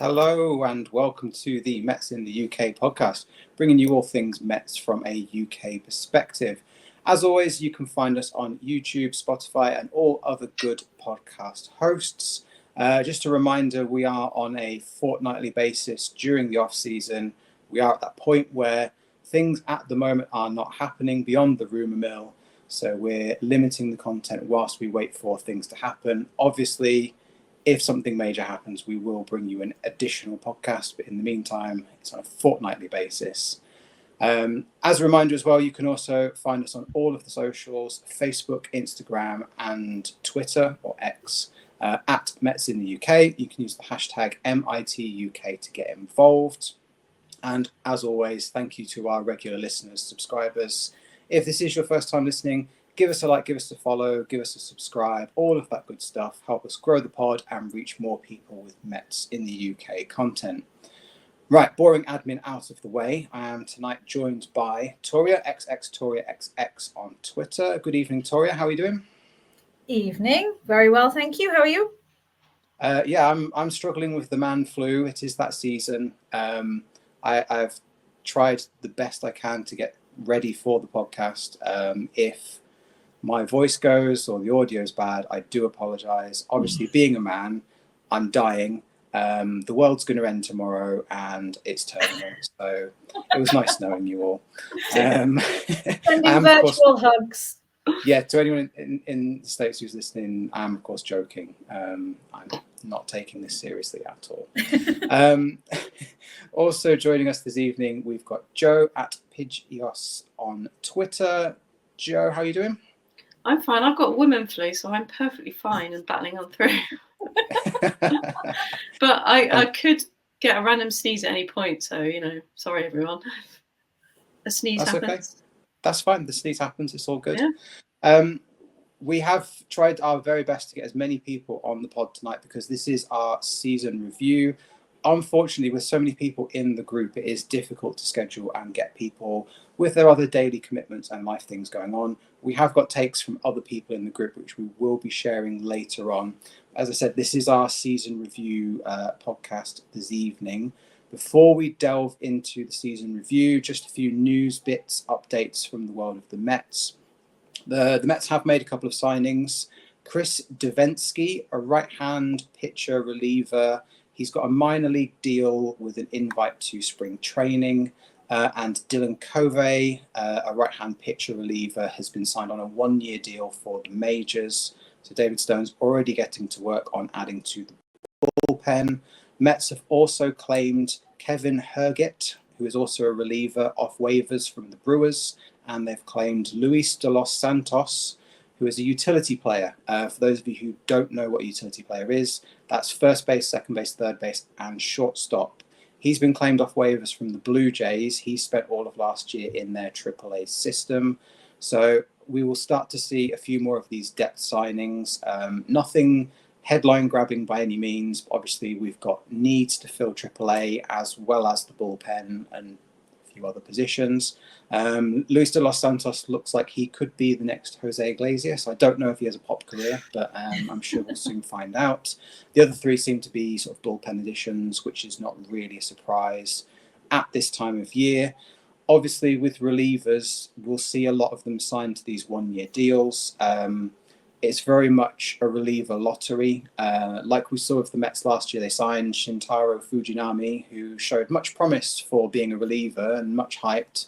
Hello and welcome to the Mets in the UK podcast, bringing you all things Mets from a UK perspective. As always, you can find us on YouTube, Spotify, and all other good podcast hosts. Just a reminder, we are on a fortnightly basis during the off season. We are at that point where things at the moment are not happening beyond the rumour mill. So we're limiting the content whilst we wait for things to happen. Obviously, if something major happens, we will bring you an additional podcast. But in the meantime, it's on a fortnightly basis. As a reminder as well, you can also find us on all of the socials, Facebook, Instagram, and Twitter, or X, at Mets in the UK. You can use the hashtag MITUK to get involved. And as always, thank you to our regular listeners, subscribers. If this is your first time listening, give us a like, give us a follow, give us a subscribe, all of that good stuff. Help us grow the pod and reach more people with Mets in the UK content. Right, boring admin out of the way. I am tonight joined by Toria, Toria XX on Twitter. Good evening, Toria. How are you doing? Evening. Very well, thank you. How are you? I'm struggling with the man flu. It is that season. I've tried the best I can to get ready for the podcast. If my voice goes or the audio is bad, I do apologize. Obviously, being a man, I'm dying. The world's going to end tomorrow and it's terminal. So it was nice knowing you all. Sending virtual hugs. Yeah, to anyone in the States who's listening, I'm of course joking. I'm not taking this seriously at all. Also joining us this evening, we've got Jo at Pidgeos on Twitter. Jo, how are you doing? I'm fine. I've got women flu, so I'm perfectly fine and battling on through. But I could get a random sneeze at any point, so, sorry, everyone. A sneeze happens. Okay. That's fine. The sneeze happens. It's all good. Yeah. We have tried our very best to get as many people on the pod tonight because this is our season review. Unfortunately, with so many people in the group, it is difficult to schedule and get people with their other daily commitments and life things going on. We have got takes from other people in the group, which we will be sharing later on. As I said, this is our season review podcast this evening. Before we delve into the season review, just a few news bits, updates from the world of the Mets. The Mets have made a couple of signings. Chris Devenski, a right-hand pitcher reliever. He's got a minor league deal with an invite to spring training. And Dylan Covey, a right-hand pitcher reliever, has been signed on a one-year deal for the majors. So David Stone's already getting to work on adding to the bullpen. Mets have also claimed Kevin Herget, who is also a reliever, off waivers from the Brewers. And they've claimed Luis de los Santos, who is a utility player. For those of you who don't know what a utility player is, that's first base, second base, third base, and shortstop. He's been claimed off waivers from the Blue Jays. He spent all of last year in their AAA system. So we will start to see a few more of these depth signings. Nothing headline grabbing by any means. Obviously, we've got needs to fill AAA as well as the bullpen and a few other positions. Luis de los Santos looks like he could be the next Jose Iglesias. I don't know if he has a pop career, but I'm sure we'll soon find out. The other three seem to be sort of bullpen additions, which is not really a surprise at this time of year. Obviously, with relievers, we'll see a lot of them signed to these one-year deals. It's very much a reliever lottery. Like we saw with the Mets last year, they signed Shintaro Fujinami, who showed much promise for being a reliever and much hyped.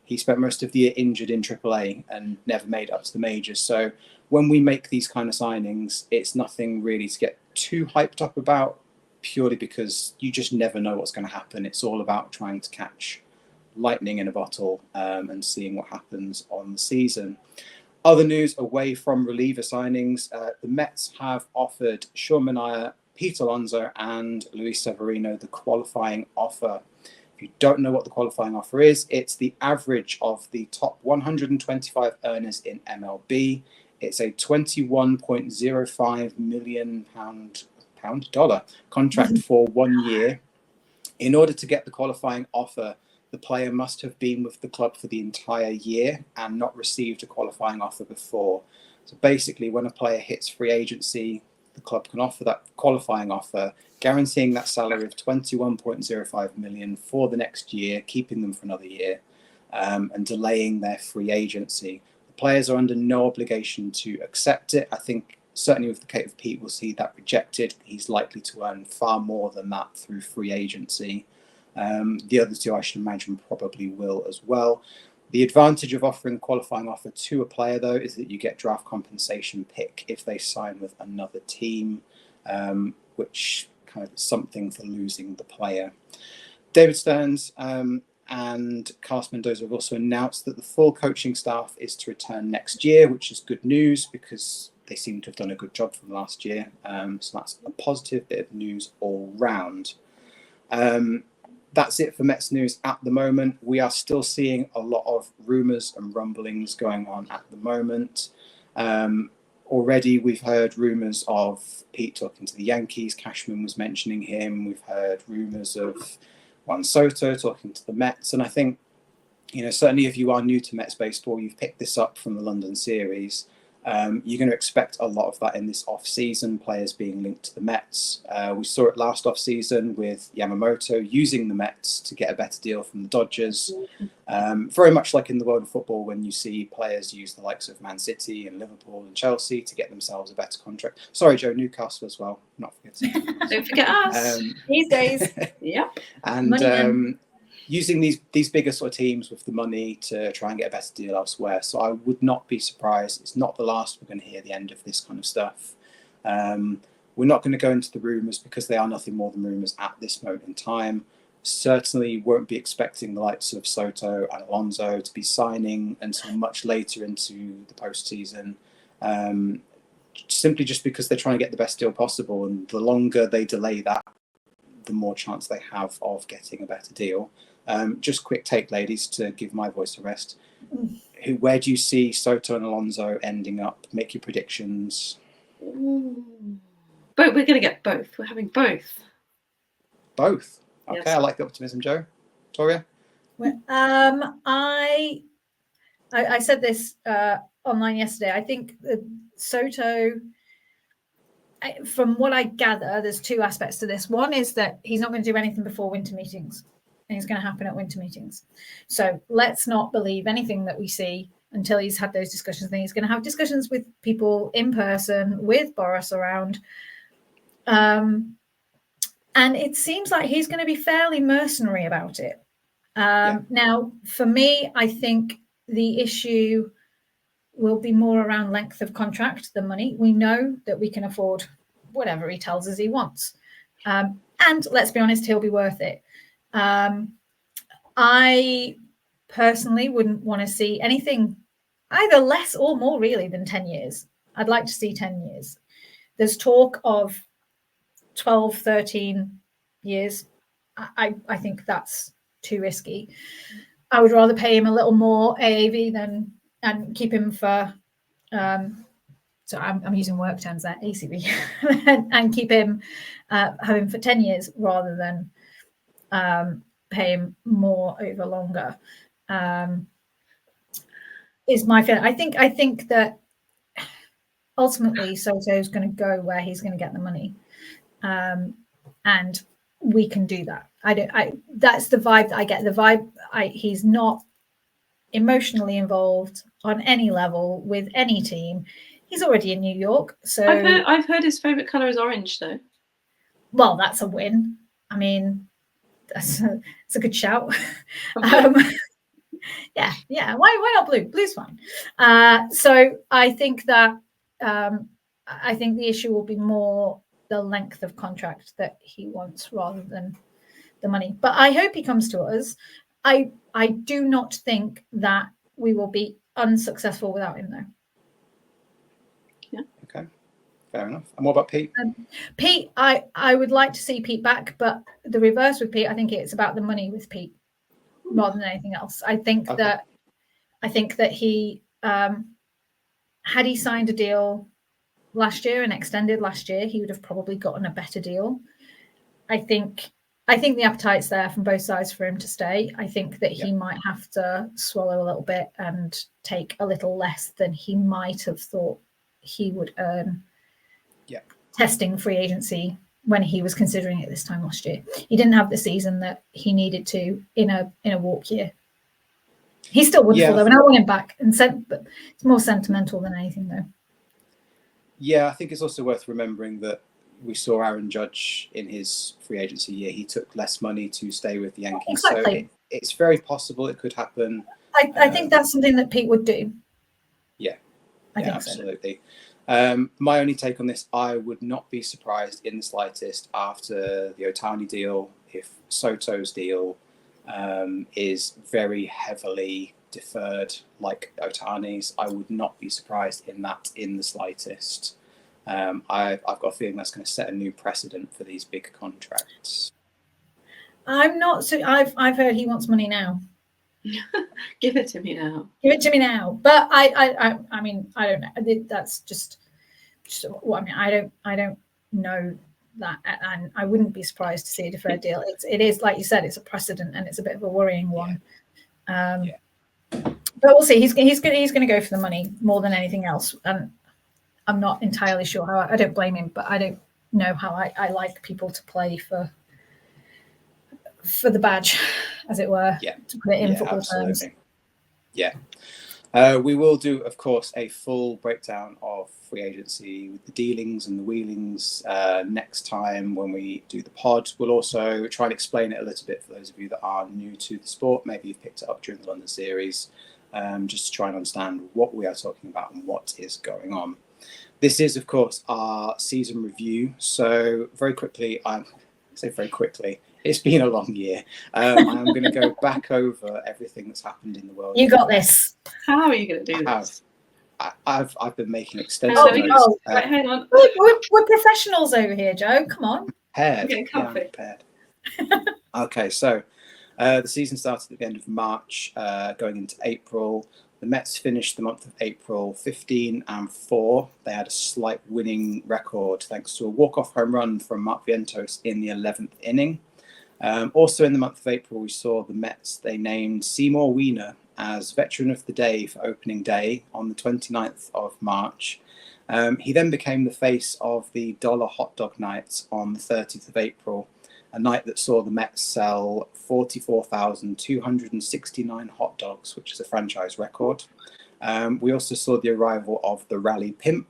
He spent most of the year injured in AAA and never made it up to the majors. So when we make these kind of signings, it's nothing really to get too hyped up about, purely because you just never know what's going to happen. It's all about trying to catch lightning in a bottle and seeing what happens on the season. Other news away from reliever signings, the Mets have offered Sean Manaea, Pete Alonso, and Luis Severino the qualifying offer. If you don't know what the qualifying offer is, it's the average of the top 125 earners in MLB. It's a $21.05 million contract for 1 year. In order to get the qualifying offer, the player must have been with the club for the entire year and not received a qualifying offer before. So basically, when a player hits free agency, the club can offer that qualifying offer, guaranteeing that salary of 21.05 million for the next year, keeping them for another year, and delaying their free agency. The players are under no obligation to accept it. I think certainly with the case of Pete, we'll see that rejected. He's likely to earn far more than that through free agency. The other two, I should imagine, probably will as well. The advantage of offering a qualifying offer to a player, though, is that you get draft compensation pick if they sign with another team, which kind of is something for losing the player. David Stearns and Carlos Mendoza have also announced that the full coaching staff is to return next year, which is good news because they seem to have done a good job from last year. So that's a positive bit of news all round. That's it for Mets news at the moment. We are still seeing a lot of rumours and rumblings going on at the moment. Already we've heard rumours of Pete talking to the Yankees. Cashman was mentioning him. We've heard rumours of Juan Soto talking to the Mets. And I think, certainly if you are new to Mets baseball, you've picked this up from the London series. You're going to expect a lot of that in this off-season, players being linked to the Mets. We saw it last off-season with Yamamoto using the Mets to get a better deal from the Dodgers. Very much like in the world of football when you see players use the likes of Man City and Liverpool and Chelsea to get themselves a better contract. Sorry, Joe, Newcastle as well. Not forgetting. Don't forget us. These days. Yep. And using these bigger sort of teams with the money to try and get a better deal elsewhere. So I would not be surprised. It's not the last we're going to hear the end of this kind of stuff. We're not going to go into the rumours because they are nothing more than rumours at this moment in time. Certainly won't be expecting the likes of Soto and Alonso to be signing until much later into the postseason. Simply just because they're trying to get the best deal possible. And the longer they delay that, the more chance they have of getting a better deal. Just quick take, ladies, to give my voice a rest. Where do you see Soto and Alonso ending up? Make your predictions. But we're going to get both. We're having both. Both? Okay, Yes. I like the optimism, Joe. Toria? Well, I said this online yesterday. I think Soto, from what I gather, there's two aspects to this. One is that he's not going to do anything before winter meetings. And it's going to happen at winter meetings. So let's not believe anything that we see until he's had those discussions. I think he's going to have discussions with people in person, with Boris around. And it seems like he's going to be fairly mercenary about it. Now, for me, I think the issue will be more around length of contract than money. We know that we can afford whatever he tells us he wants. And let's be honest, he'll be worth it. I personally wouldn't want to see anything either less or more really than 10 years. I'd like to see 10 years. There's talk of 12, 13 years. I think that's too risky. I would rather pay him a little more AAV and keep him for, so I'm using work terms there, ACV, and keep him, have him for 10 years rather than pay him more over longer. Is my feeling. I think that ultimately Soto's going to go where he's going to get the money, and we can do that. That's the vibe that I get. The vibe. He's not emotionally involved on any level with any team. He's already in New York, so I've heard his favorite color is orange, though. Well, that's a win. I mean, that's a good shout. Yeah. Why not blue? Blue's fine. So I think that I think the issue will be more the length of contract that he wants rather than the money. But I hope he comes to us. I do not think that we will be unsuccessful without him, though. Yeah. Okay. Fair enough. And what about Pete? Pete, I would like to see Pete back, but the reverse with Pete, I think it's about the money with Pete rather than anything else. I think that he had he signed a deal last year and extended last year, he would have probably gotten a better deal. I think the appetite's there from both sides for him to stay. I think that he might have to swallow a little bit and take a little less than he might have thought he would earn testing free agency when he was considering it this time last year. He didn't have the season that he needed to in a walk year. He still would fall though, and I want him back. But it's more sentimental than anything, though. Yeah, I think it's also worth remembering that we saw Aaron Judge in his free agency year. He took less money to stay with the Yankees. Exactly. So it's very possible it could happen. I think that's something that Pete would do. Yeah, I think absolutely. My only take on this, I would not be surprised in the slightest after the Ohtani deal if Soto's deal is very heavily deferred like Ohtani's. I would not be surprised in that in the slightest. I've got a feeling that's going to set a new precedent for these big contracts. I'm not so. I've heard he wants money now. Give it to me now. Give it to me now. But I mean, I don't know. That's just well, I mean, I don't know that, and I wouldn't be surprised to see a deferred deal. It is like you said, it's a precedent, and it's a bit of a worrying one. But we'll see. He's going to go for the money more than anything else, and I'm not entirely sure how. I don't blame him, but I don't know how I like people to play for the badge, as it were. Yeah, to put it in football absolutely. terms. Yeah. We will do, of course, a full breakdown of free agency with the dealings and the wheelings next time when we do the pod. We'll also try and explain it a little bit for those of you that are new to the sport. Maybe you've picked it up during the London series, just to try and understand what we are talking about and what is going on. This is, of course, our season review. So very quickly, it's been a long year. I'm going to go back over everything that's happened in the world. You got this. How are you going to do this? I've been making extensive notes. Right, hang on. We're professionals over here, Joe. Come on. Prepared. Getting comfy. Prepared. Okay, so the season started at the end of March, going into April. The Mets finished the month of April 15-4. They had a slight winning record thanks to a walk-off home run from Mark Vientos in the 11th inning. Also in the month of April, we saw the Mets. They named Seymour Wiener as Veteran of the Day for opening day on the 29th of March. He then became the face of the Dollar Hot Dog Night on the 30th of April, a night that saw the Mets sell 44,269 hot dogs, which is a franchise record. We also saw the arrival of the Rally Pimp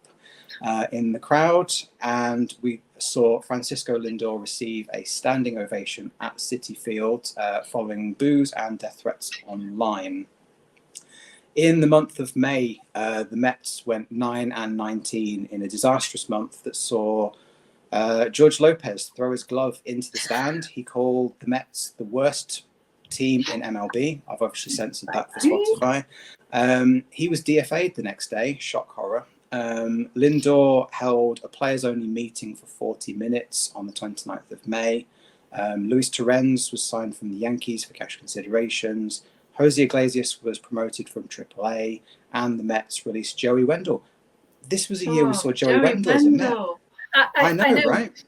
in the crowd, and we saw Francisco Lindor receive a standing ovation at Citi Field following boos and death threats online. In the month of May, the Mets went 9-19 in a disastrous month that saw George Lopez throw his glove into the stand. He called the Mets the worst team in MLB. I've obviously censored that for Spotify. He was DFA'd the next day. Shock horror. Lindor held a players-only meeting for 40 minutes on the 29th of May. Luis Torrens was signed from the Yankees for cash considerations. Jose Iglesias was promoted from AAA, and the Mets released Joey Wendell. This was a year we saw Joey Wendell as a Met. I know, right?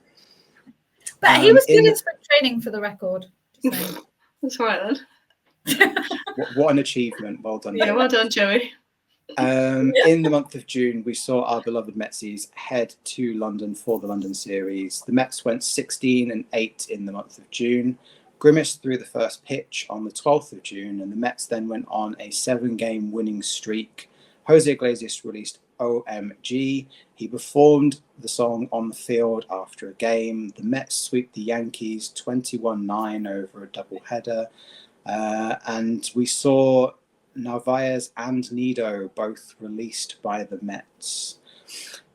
But he was good in spring training, for the record. That's right then. What an achievement. Well done. Yeah, Joey. well done, Joey. In the month of June, we saw our beloved Metsies head to London for the London series. The Mets went 16-8 in the month of June. Grimace threw the first pitch on the 12th of June, and the Mets then went on a 7-game winning streak. Jose Iglesias released OMG. He performed the song on the field after a game. The Mets sweep the Yankees 21-9 over a doubleheader. And we saw Narvaez and Nido both released by the Mets.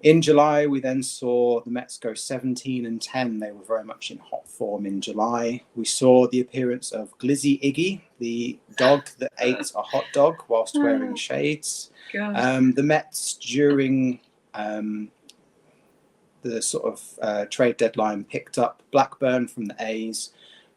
In July, we then saw the Mets go 17-10. They were very much in hot form in July. We saw the appearance of Glizzy Iggy, the dog that ate a hot dog whilst wearing shades. The Mets, during the sort of trade deadline, picked up Blackburn from the A's,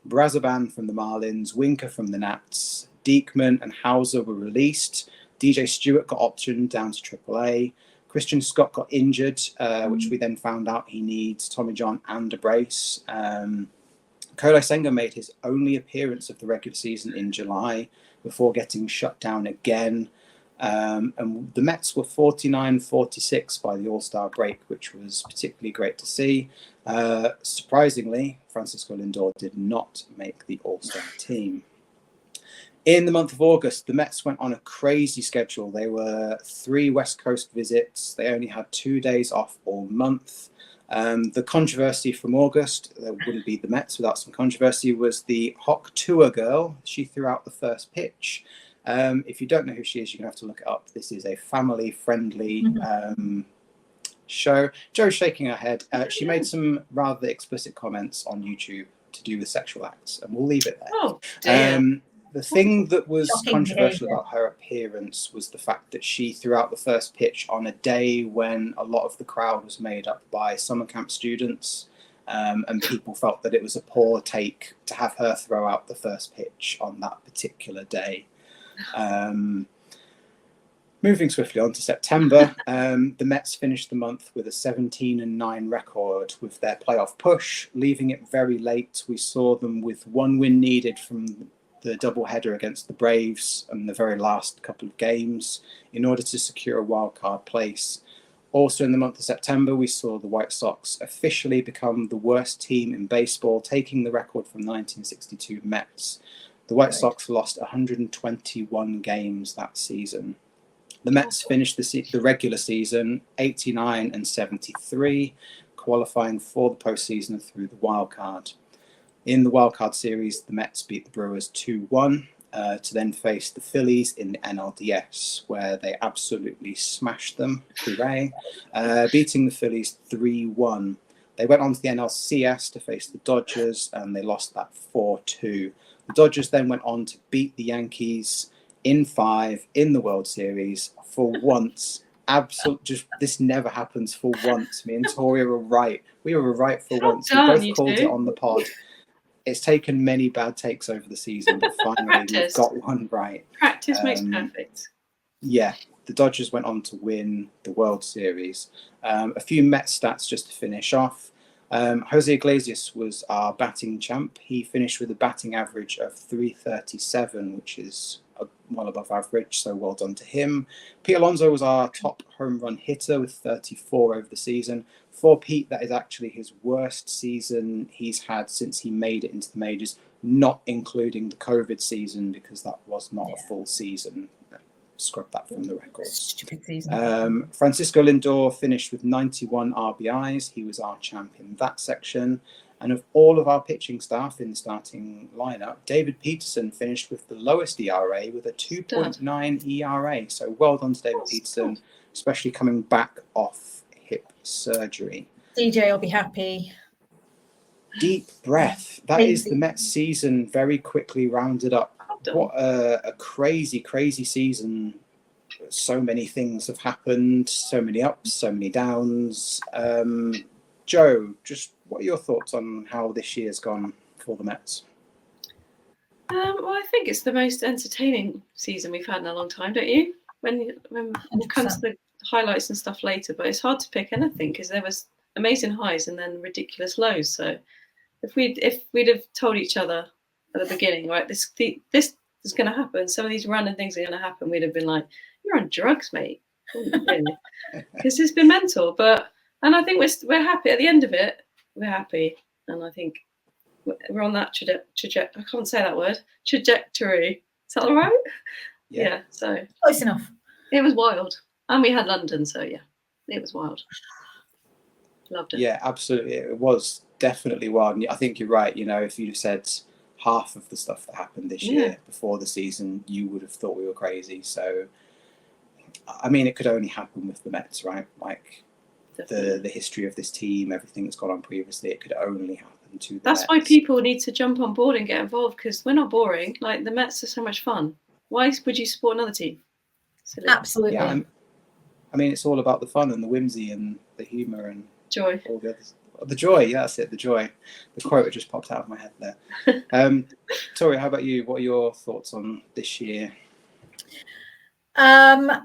Brazoban from the Marlins, Winker from the Nats. Diekman and Hauser were released. DJ Stewart got optioned down to AAA. Christian Scott got injured, which we then found out he needs Tommy John and a brace. Kodai Senga made his only appearance of the regular season in July before getting shut down again. And the Mets were 49-46 by the All-Star break, which was particularly great to see. Surprisingly, Francisco Lindor did not make the All-Star team. In the month of August, the Mets went on a crazy schedule. They were 3 West Coast visits. They only had 2 days off all month. The controversy from August, there wouldn't be the Mets without some controversy, was the Hawk Tour girl. She threw out the first pitch. If you don't know who she is, you're going to have to look it up. This is a family-friendly show. Jo's shaking her head. She made some rather explicit comments on YouTube to do with sexual acts, and we'll leave it there. Oh, dear. The thing that was Shocking controversial behavior. about her appearance was the fact that she threw out the first pitch on a day when a lot of the crowd was made up by summer camp students, and people felt that it was a poor take to have her throw out the first pitch on that particular day. Moving swiftly on to September, the Mets finished the month with a 17-9 record with their playoff push, leaving it very late. We saw them with 1 win needed from the doubleheader against the Braves and the very last couple of games in order to secure a wildcard place. Also in the month of September, we saw the White Sox officially become the worst team in baseball, taking the record from 1962 Mets. The White Sox lost 121 games that season. The Mets finished the regular season 89-73, qualifying for the postseason through the wild card. In the wildcard series, the Mets beat the Brewers 2-1 to then face the Phillies in the NLDS, where they absolutely smashed them, hooray, beating the Phillies 3-1. They went on to the NLCS to face the Dodgers, and they lost that 4-2. The Dodgers then went on to beat the Yankees in 5 in the World Series. For once, this never happens for once. Me and Toria were right. We were right for once. We both called it on the pod. It's taken many bad takes over the season, but finally we've got one right. Practice makes perfect. Yeah, the Dodgers went on to win the World Series. A few Mets stats just to finish off. Jose Iglesias was our batting champ. He finished with a batting average of .337, which is well above average, so well done to him. Pete Alonso was our top home run hitter with 34 over the season. For Pete, that is actually his worst season he's had since he made it into the majors, not including the COVID season, because that was not a full season. Scrub that from the records. Stupid season. Francisco Lindor finished with 91 RBIs. He was our champ in that section. And of all of our pitching staff in the starting lineup, David Peterson finished with the lowest ERA with a 2.9 ERA. So well done to David Peterson, especially coming back off hip surgery. DJ will be happy. Deep breath. That is the Mets season very quickly rounded up. What a crazy, crazy season. So many things have happened, so many ups, so many downs. Jo, just what are your thoughts on how this year's gone for the Mets? Well, I think it's the most entertaining season we've had in a long time, don't you? When we'll come to the highlights and stuff later, but it's hard to pick anything because there was amazing highs and then ridiculous lows. So if we'd have told each other at the beginning, right, this is going to happen, some of these random things are going to happen, we'd have been like, you're on drugs, mate, because it's been mental. And I think we're happy at the end of it. We're happy, and I think we're on that trajectory. I can't say that word. Trajectory. Is that all right? Yeah. So close enough. It was wild, and we had London, so yeah, it was wild. Loved it. Yeah, absolutely. It was definitely wild. And I think you're right. You know, if you'd have said half of the stuff that happened this year before the season, you would have thought we were crazy. So, I mean, it could only happen with the Mets, right? Like the history of this team, everything that's gone on previously, it could only happen to the That's Mets. why people need to jump on board and get involved, because we're not boring. Like, the Mets are so much fun. Why would you support another team? Silly. Absolutely. Yeah, I mean, it's all about the fun and the whimsy and the humour and joy. All the others. The joy, yeah, that's it, the joy. The quote just popped out of my head there. Toria, how about you? What are your thoughts on this year? I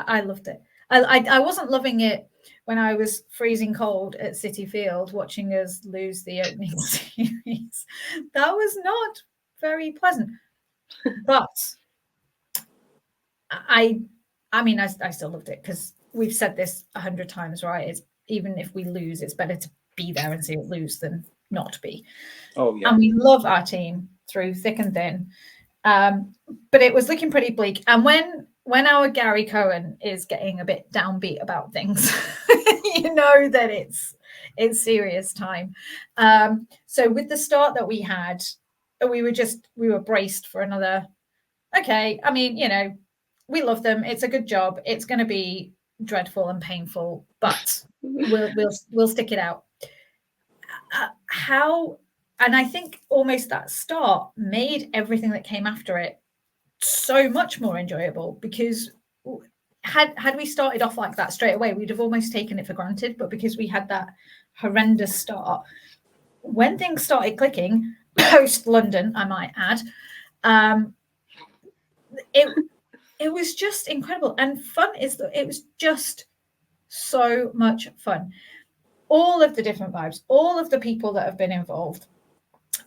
loved it. I wasn't loving it when I was freezing cold at Citi Field watching us lose the opening series. That was not very pleasant. But I mean, I still loved it, because we've said this 100 times, right? It's, even if we lose, it's better to be there and see it lose than not be. Oh yeah. And we love our team through thick and thin. But it was looking pretty bleak. And when our Gary Cohen is getting a bit downbeat about things, you know that it's serious time. So with the start that we had, we were braced for another. Okay, I mean, you know, we love them. It's a good job. It's going to be dreadful and painful, but we'll stick it out. And I think almost that start made everything that came after it so much more enjoyable, because had we started off like that straight away, we'd have almost taken it for granted. But because we had that horrendous start, when things started clicking post London, I might add, it was just incredible. And fun it was just so much fun. All of the different vibes, all of the people that have been involved,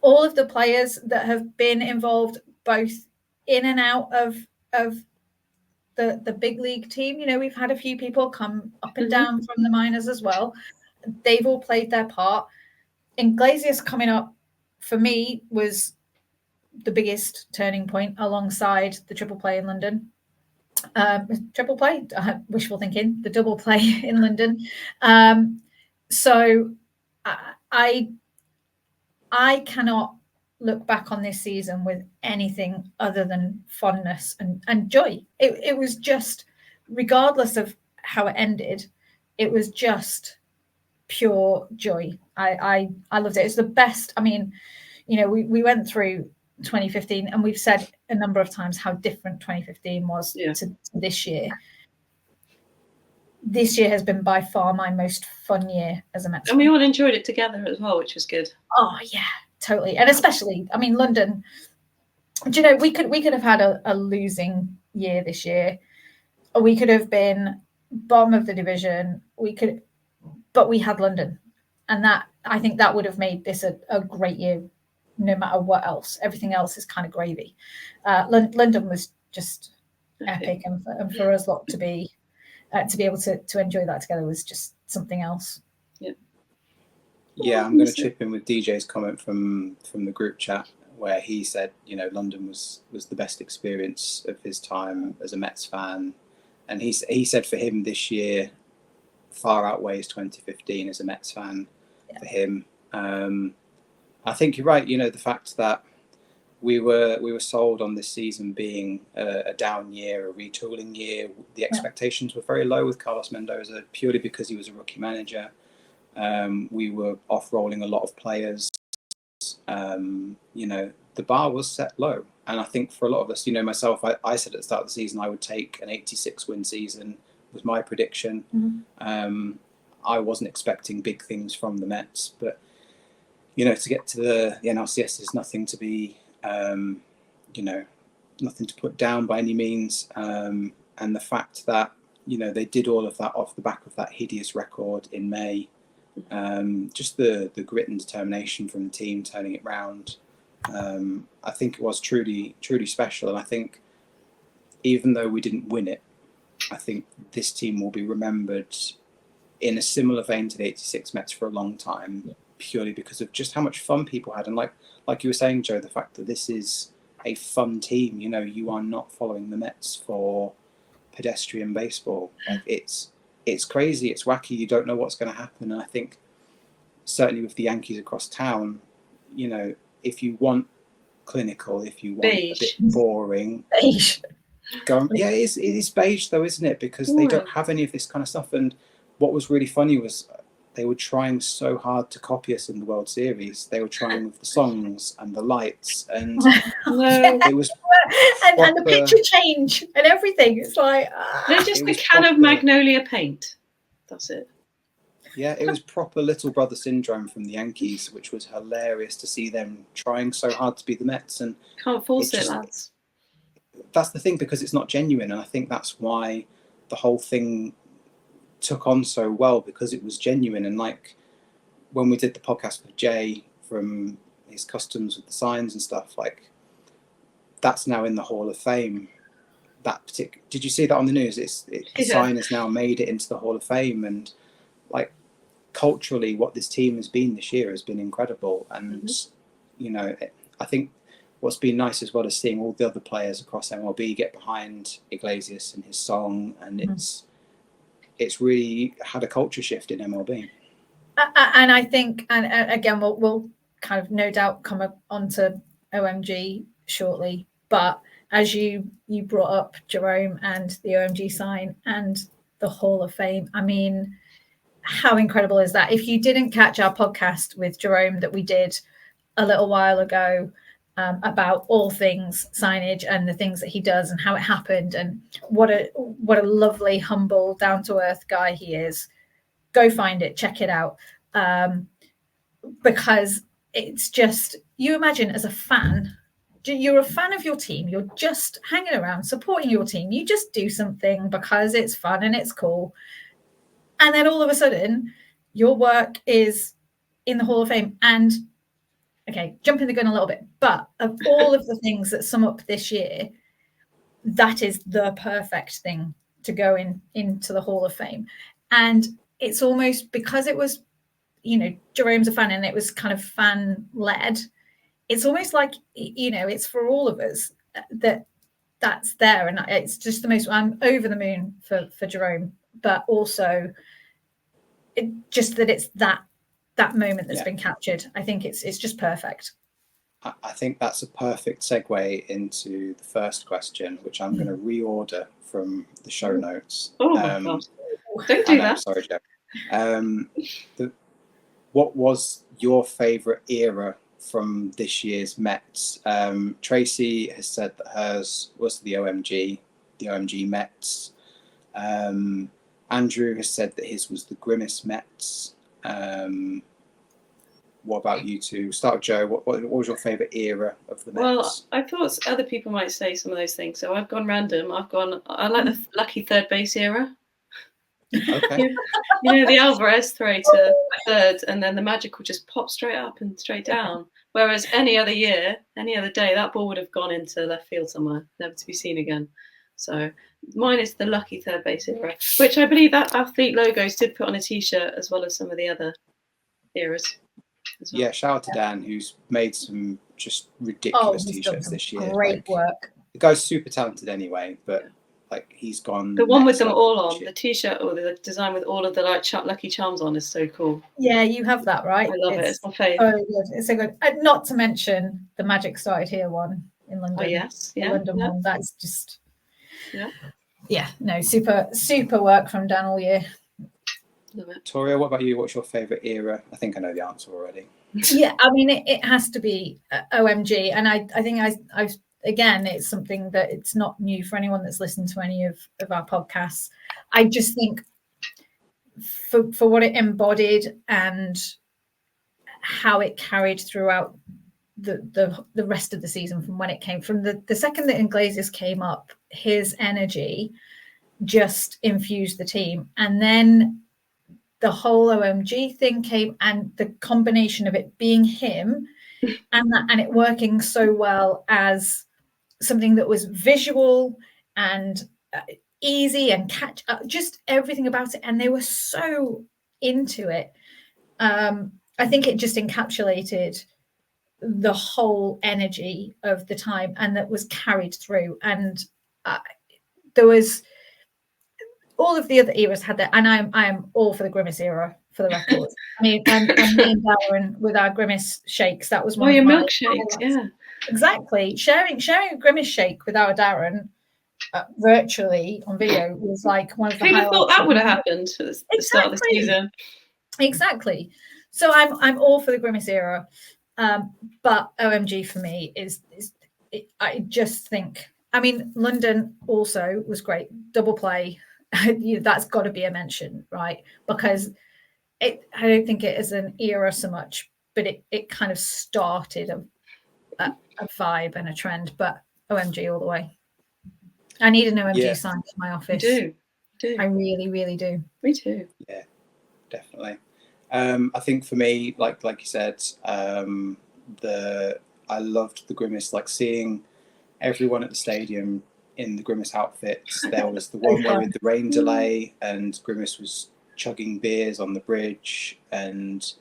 all of the players that have been involved, both in and out of the big league team. You know, we've had a few people come up and down from the minors as well. They've all played their part. Iglesias coming up, for me, was the biggest turning point, alongside the triple play in London. Triple play, wishful thinking, the double play in London. So I cannot look back on this season with anything other than fondness and joy. It was just, regardless of how it ended, it was just pure joy. I loved it. It's the best. I mean, you know, we went through 2015, and we've said a number of times how different 2015 was to this year. This year has been by far my most fun year as a Mets. And we all enjoyed it together as well, which was good. Oh yeah, totally. And especially, I mean, London, do you know, we could have had a losing year this year, or we could have been bottom of the division. But we had London, and that, I think, that would have made this a great year, no matter what else. Everything else is kind of gravy. London was just epic, and for us lot to be able to enjoy that together was just something else. Yeah, I'm going to chip in with DJ's comment from the group chat, where he said, you know, London was the best experience of his time as a Mets fan, and he said for him this year far outweighs 2015 as a Mets fan for him. I think you're right. You know, the fact that we were sold on this season being a down year, a retooling year. The expectations were very low with Carlos Mendoza, purely because he was a rookie manager. We were off-rolling a lot of players. You know, the bar was set low. And I think for a lot of us, you know, myself, I said at the start of the season I would take an 86-win season, was my prediction. I wasn't expecting big things from the Mets, but, you know, to get to the NLCS is nothing to be, you know, nothing to put down by any means. And the fact that, you know, they did all of that off the back of that hideous record in May, just the grit and determination from the team turning it round, I think it was truly special. And I think even though we didn't win it, I think this team will be remembered in a similar vein to the 86 Mets for a long time, purely because of just how much fun people had. And like you were saying, Joe, the fact that this is a fun team, you know, you are not following the Mets for pedestrian baseball. Like, it's crazy, it's wacky, you don't know what's going to happen. And I think certainly with the Yankees across town, you know, if you want clinical, if you want a bit boring, beige. Yeah, it is beige though, isn't it? Because they don't have any of this kind of stuff. And what was really funny was they were trying so hard to copy us in the World Series. They were trying with the songs and the lights, and it was and the picture change and everything. It's like they're just a can of Magnolia paint. That's it. Yeah, it was proper little brother syndrome from the Yankees, which was hilarious to see them trying so hard to be the Mets. And can't force it, lads. That's the thing, because it's not genuine. And I think that's why the whole thing took on so well, because it was genuine. And like when we did the podcast with Jay from his customs with the signs and stuff, like that's now in the Hall of Fame. that particular. Did you see that on the news? The sign has now made it into the Hall of Fame, and like culturally, what this team has been this year has been incredible. And I think what's been nice as well is seeing all the other players across MLB get behind Iglesias and his song, and it's really had a culture shift in MLB. And I think, and again, we'll kind of no doubt come onto OMG shortly, but as you brought up Jerome and the OMG sign and the Hall of Fame, I mean, how incredible is that? If you didn't catch our podcast with Jerome that we did a little while ago about all things signage and the things that he does and how it happened, and what a lovely, humble, down-to-earth guy he is, go find it, check it out, because it's just, you imagine as a fan, you're a fan of your team, you're just hanging around supporting your team, you just do something because it's fun and it's cool, and then all of a sudden your work is in the Hall of Fame. And okay, jumping the gun a little bit, but of all of the things that sum up this year, that is the perfect thing to go into the Hall of Fame. And it's almost because it was, Jerome's a fan and it was kind of fan led. It's almost like, it's for all of us that's there. And it's just the most, I'm over the moon for Jerome, but also just that it's that moment that's been captured. I think it's just perfect. I think that's a perfect segue into the first question, which I'm going to reorder from the show notes. Oh my God. Don't do that. Sorry, Joe. What was your favourite era from this year's Mets? Tracy has said that hers was the OMG Mets. Andrew has said that his was the Grimace Mets. What about you two? Start with Joe. What was your favourite era of the Mets? Well, I thought other people might say some of those things, so I've gone random. I like the lucky third base era. Okay. The Alvarez throw to third, and then the Magic will just pop straight up and straight down. Whereas any other year, any other day, that ball would have gone into left field somewhere, never to be seen again. So mine is the lucky third base era, which I believe that Athlete Logos did put on a T-shirt, as well as some of the other eras. Well. Yeah, shout out to Dan, who's made some just ridiculous T-shirts this year. Great work. The guy's super talented anyway, but he's gone. The one with them all on, the T-shirt or the design with all of the Lucky Charms on is so cool. Yeah, you have that, right? I love it. It's my favourite. Oh, good. It's so good. Not to mention the Magic Started Here one in London. Oh yes, the London one. That's just no, super work from Dan all year. Love it. Toria, what about you? What's your favourite era? I think I know the answer already. Yeah, I mean it has to be OMG, and I think I've again, it's something that it's not new for anyone that's listened to any of our podcasts. I just think for what it embodied and how it carried throughout the rest of the season, from when it came from the second that Iglesias came up, his energy just infused the team, and then the whole OMG thing came, and the combination of it being him and it working so well as something that was visual and easy and catch up, just everything about it, and they were so into it. I think it just encapsulated the whole energy of the time, and that was carried through. And there was all of the other eras had that, and I am all for the Grimace era, for the record. I mean, and me and Darren with our Grimace shakes, that was one of your my milkshakes, yeah. Exactly. Sharing a Grimace shake with our Darren virtually on video was like one of the highlights. Who'd have thought that would have happened at the start of the season? Exactly. So I'm all for the Grimace era, but OMG for me is I just think, I mean, London also was great. Double play, that's got to be a mention, right? Because I don't think it is an era so much, but it kind of started a vibe and a trend. But OMG all the way. I need an OMG sign for my office. You do. I really, really do. Me too. Yeah, definitely. I think for me, like you said, I loved the Grimace, like seeing everyone at the stadium in the Grimace outfits. There was the one where with the rain delay and Grimace was chugging beers on the bridge, and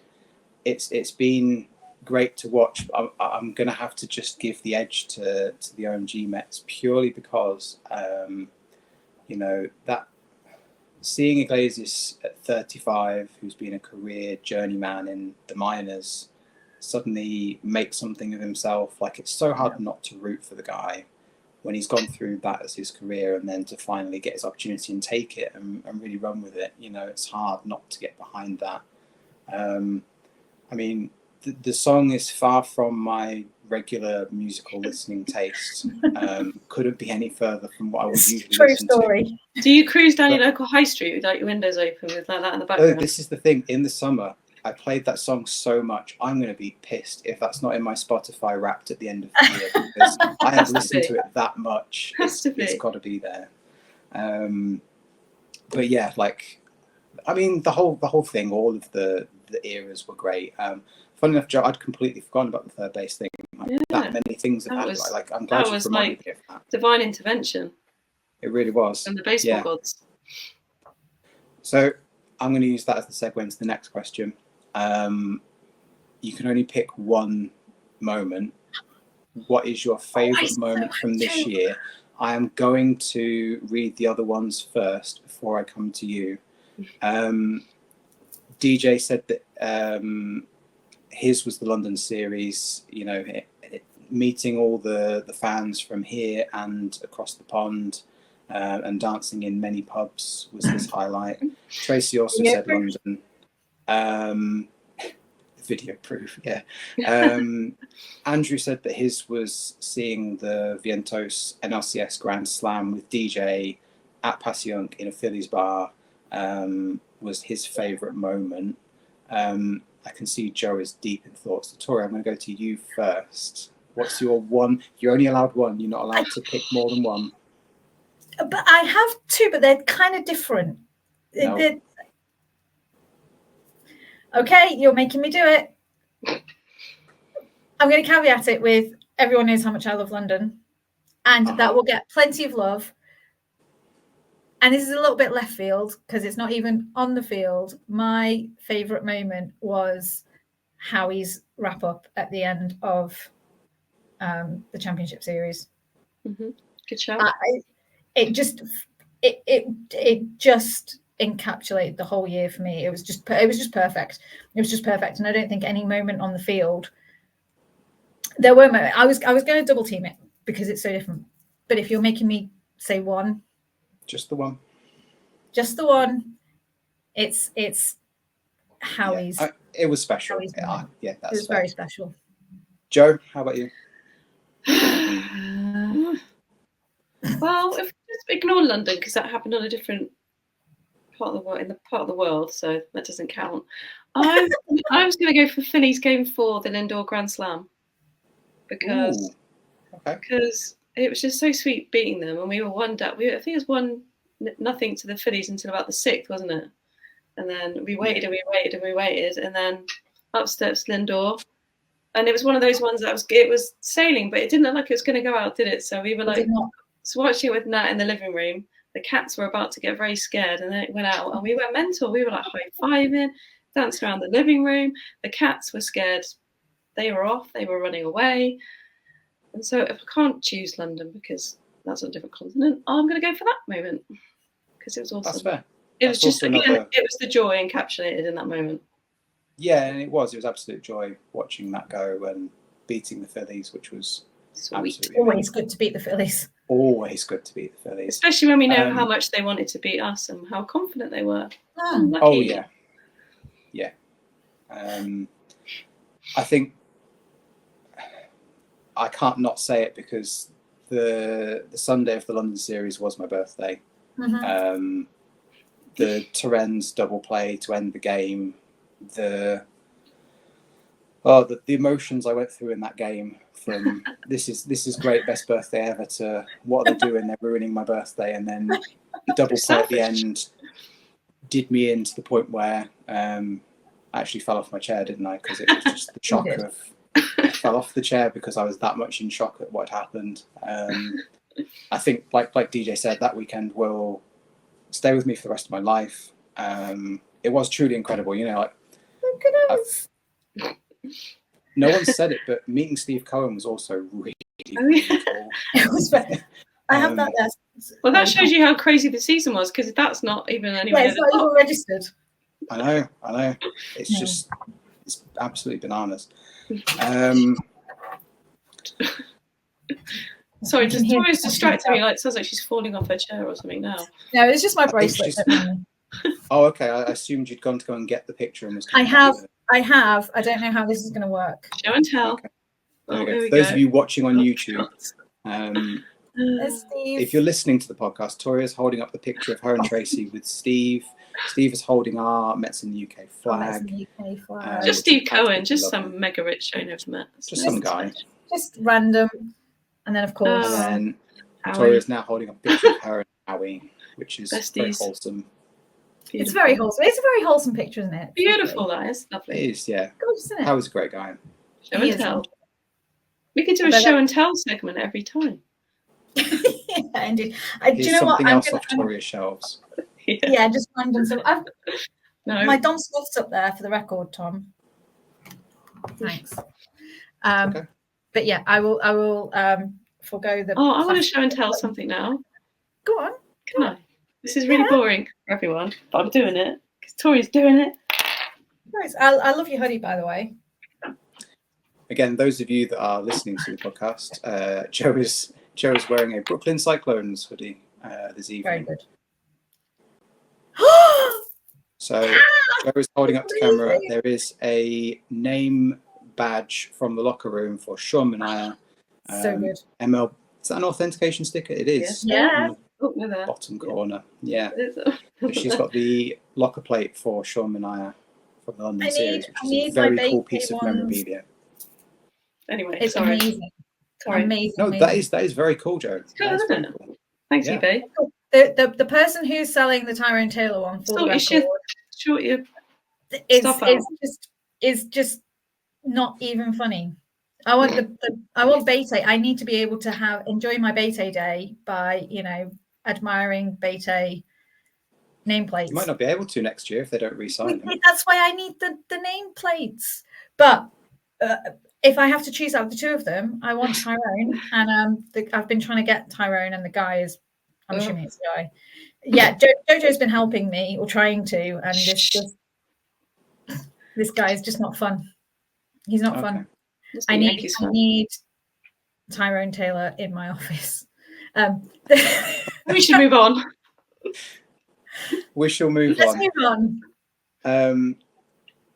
it's been great to watch. I'm going to have to just give the edge to the OMG Mets purely because, that seeing Iglesias at 35, who's been a career journeyman in the minors, suddenly make something of himself. Like, it's so hard not to root for the guy when he's gone through that as his career, and then to finally get his opportunity and take it and really run with it. It's hard not to get behind that. I mean, the song is far from my regular musical listening taste. Couldn't be any further from what I would usually listen to. Do you cruise down your local high street with your windows open with like that in the background? Oh, this is the thing. In the summer, I played that song so much, I'm going to be pissed if that's not in my Spotify Wrapped at the end of the year, because I have listened to it that much. It's got to be there. But yeah, I mean, the whole thing, all of the eras were great. Funny enough, Jo, I'd completely forgotten about the third base thing. That many things have happened. I'm glad you reminded me of that. Divine intervention. It really was. And the baseball gods. So I'm going to use that as the segue into the next question. You can only pick one moment. What is your favourite moment from this year? I am going to read the other ones first before I come to you. DJ said that his was the London series, meeting all the fans from here and across the pond, and dancing in many pubs was his highlight. Tracy also said London. Video proof, yeah. Andrew said that his was seeing the Vientos NLCS Grand Slam with DJ at Passyunk in a Phillies bar. Was his favourite moment. I can see Jo is deep in thoughts. Toria, I'm going to go to you first. What's your one? You're only allowed one. You're not allowed to pick more than one. But I have two, but they're kind of different. No. Okay, you're making me do it. I'm going to caveat it with everyone knows how much I love London, and that will get plenty of love. And this is a little bit left field because it's not even on the field. My favourite moment was Howie's wrap up at the end of the Championship Series. Mm-hmm. Good shout. It just encapsulated the whole year for me. It was just perfect. It was just perfect, and I don't think any moment on the field. There were moments. I was going to double team it because it's so different. But if you're making me say one. Just the one. Just the one. It's Howie's. Yeah, it was special. Howie's that's it was very special. Jo, how about you? Well, if we just ignore London because that happened on a different part of the world, in the part of the world, so that doesn't count. I was going to go for Phillies Game 4, the Lindor Grand Slam, because it was just so sweet beating them, and we were one down. I think it was 1-0 to the Phillies until about the 6th, wasn't it? And then we waited and we waited and we waited, and then up steps Lindor, and it was one of those ones that it was sailing, but it didn't look like it was going to go out, did it? So we were watching it with Nat in the living room. The cats were about to get very scared, and then it went out, and we went mental. We were like high-fiving, dancing around the living room. The cats were scared. They were off. They were running away. And so if I can't choose London because that's on a different continent, I'm going to go for that moment because it was awesome. That's fair. It was just, again, it was the joy encapsulated in that moment. Yeah, and it was absolute joy watching that go and beating the Phillies, which was sweet. Always good to beat the Phillies. Always good to beat the Phillies. Especially when we know how much they wanted to beat us and how confident they were. Oh, yeah. Yeah. I think I can't not say it because the Sunday of the London series was my birthday. Mm-hmm. The Torrens double play to end the game, the emotions I went through in that game, from this is great, best birthday ever, to what are they doing, they're ruining my birthday, and then the double play at the end did me in to the point where I actually fell off my chair, didn't I? Because it was just the shock of I fell off the chair because I was that much in shock at what happened. I think, like DJ said, that weekend will stay with me for the rest of my life. It was truly incredible. You know, like, Look at us. no one said it, but meeting Steve Cohen was also really, Oh, really yeah. cool. It was. I have that there. Well, that shows you how crazy the season was, because that's not even anywhere. Yeah, it's not even registered. I know. It's just, it's absolutely bananas. Sorry, Toria's distracted me. Like, it sounds like she's falling off her chair or something now. No, it's just my bracelet. Oh, okay. I assumed you'd gone to go and get the picture and was. I have. I don't know how this is going to work. Show and tell. Okay. For those of you watching on YouTube, if you're listening to the podcast, Toria's holding up the picture of her and Tracy with Steve. Steve is holding our Mets in the UK flag. Just Steve Cohen, just some mega rich owner of Mets. Just some guy. Just random. And then, of course. And then Toria's now holding a picture of her and Howie, which is very wholesome. Beautiful. It's very wholesome. It's a very wholesome picture, isn't it? Beautiful, that is lovely. It is, yeah. Gorgeous, isn't it? Howie's a great guy. Show and tell. We could do a show and tell segment every time. Yeah, indeed. Do you know what? Else off Toria's shelves. Yeah, just random stuff. My Dom Smith's up there for the record, Tom. Thanks. Okay. But yeah, I will forego the. Oh, I want to show and tell something now. Go on. Can I? This is really boring for everyone, but I'm doing it because Tori's doing it. Nice. I love your hoodie, by the way. Again, those of you that are listening to the podcast, Joe is wearing a Brooklyn Cyclones hoodie this evening. Very good. So Joe is holding up to camera. There is a name badge from the locker room for Sean Mania. So good. ML, is that an authentication sticker? It is. Yeah. Bottom corner. Yeah. So she's got the locker plate for Sean Mania from the London series, which is a very cool piece of memorabilia. Anyway, it's amazing. Sorry. Amazing. No, amazing. that is very cool, Joe. It's cool, isn't it? Cool. Thanks, you, babe. The person who's selling the Tyrone Taylor one for the record is just not even funny. I want I want Bete. I need to be able to enjoy my Bete day by admiring Bete nameplates. You might not be able to next year if they don't re-sign them. That's why I need the nameplates. But if I have to choose out of the two of them, I want Tyrone. And I've been trying to get Tyrone, and the guy is, I'm assuming it's the guy. Yeah, Jojo's been helping me or trying to, and this guy is just not fun. He's not fun. I need Tyrone Taylor in my office. We should move on. We shall move on. Let's move on.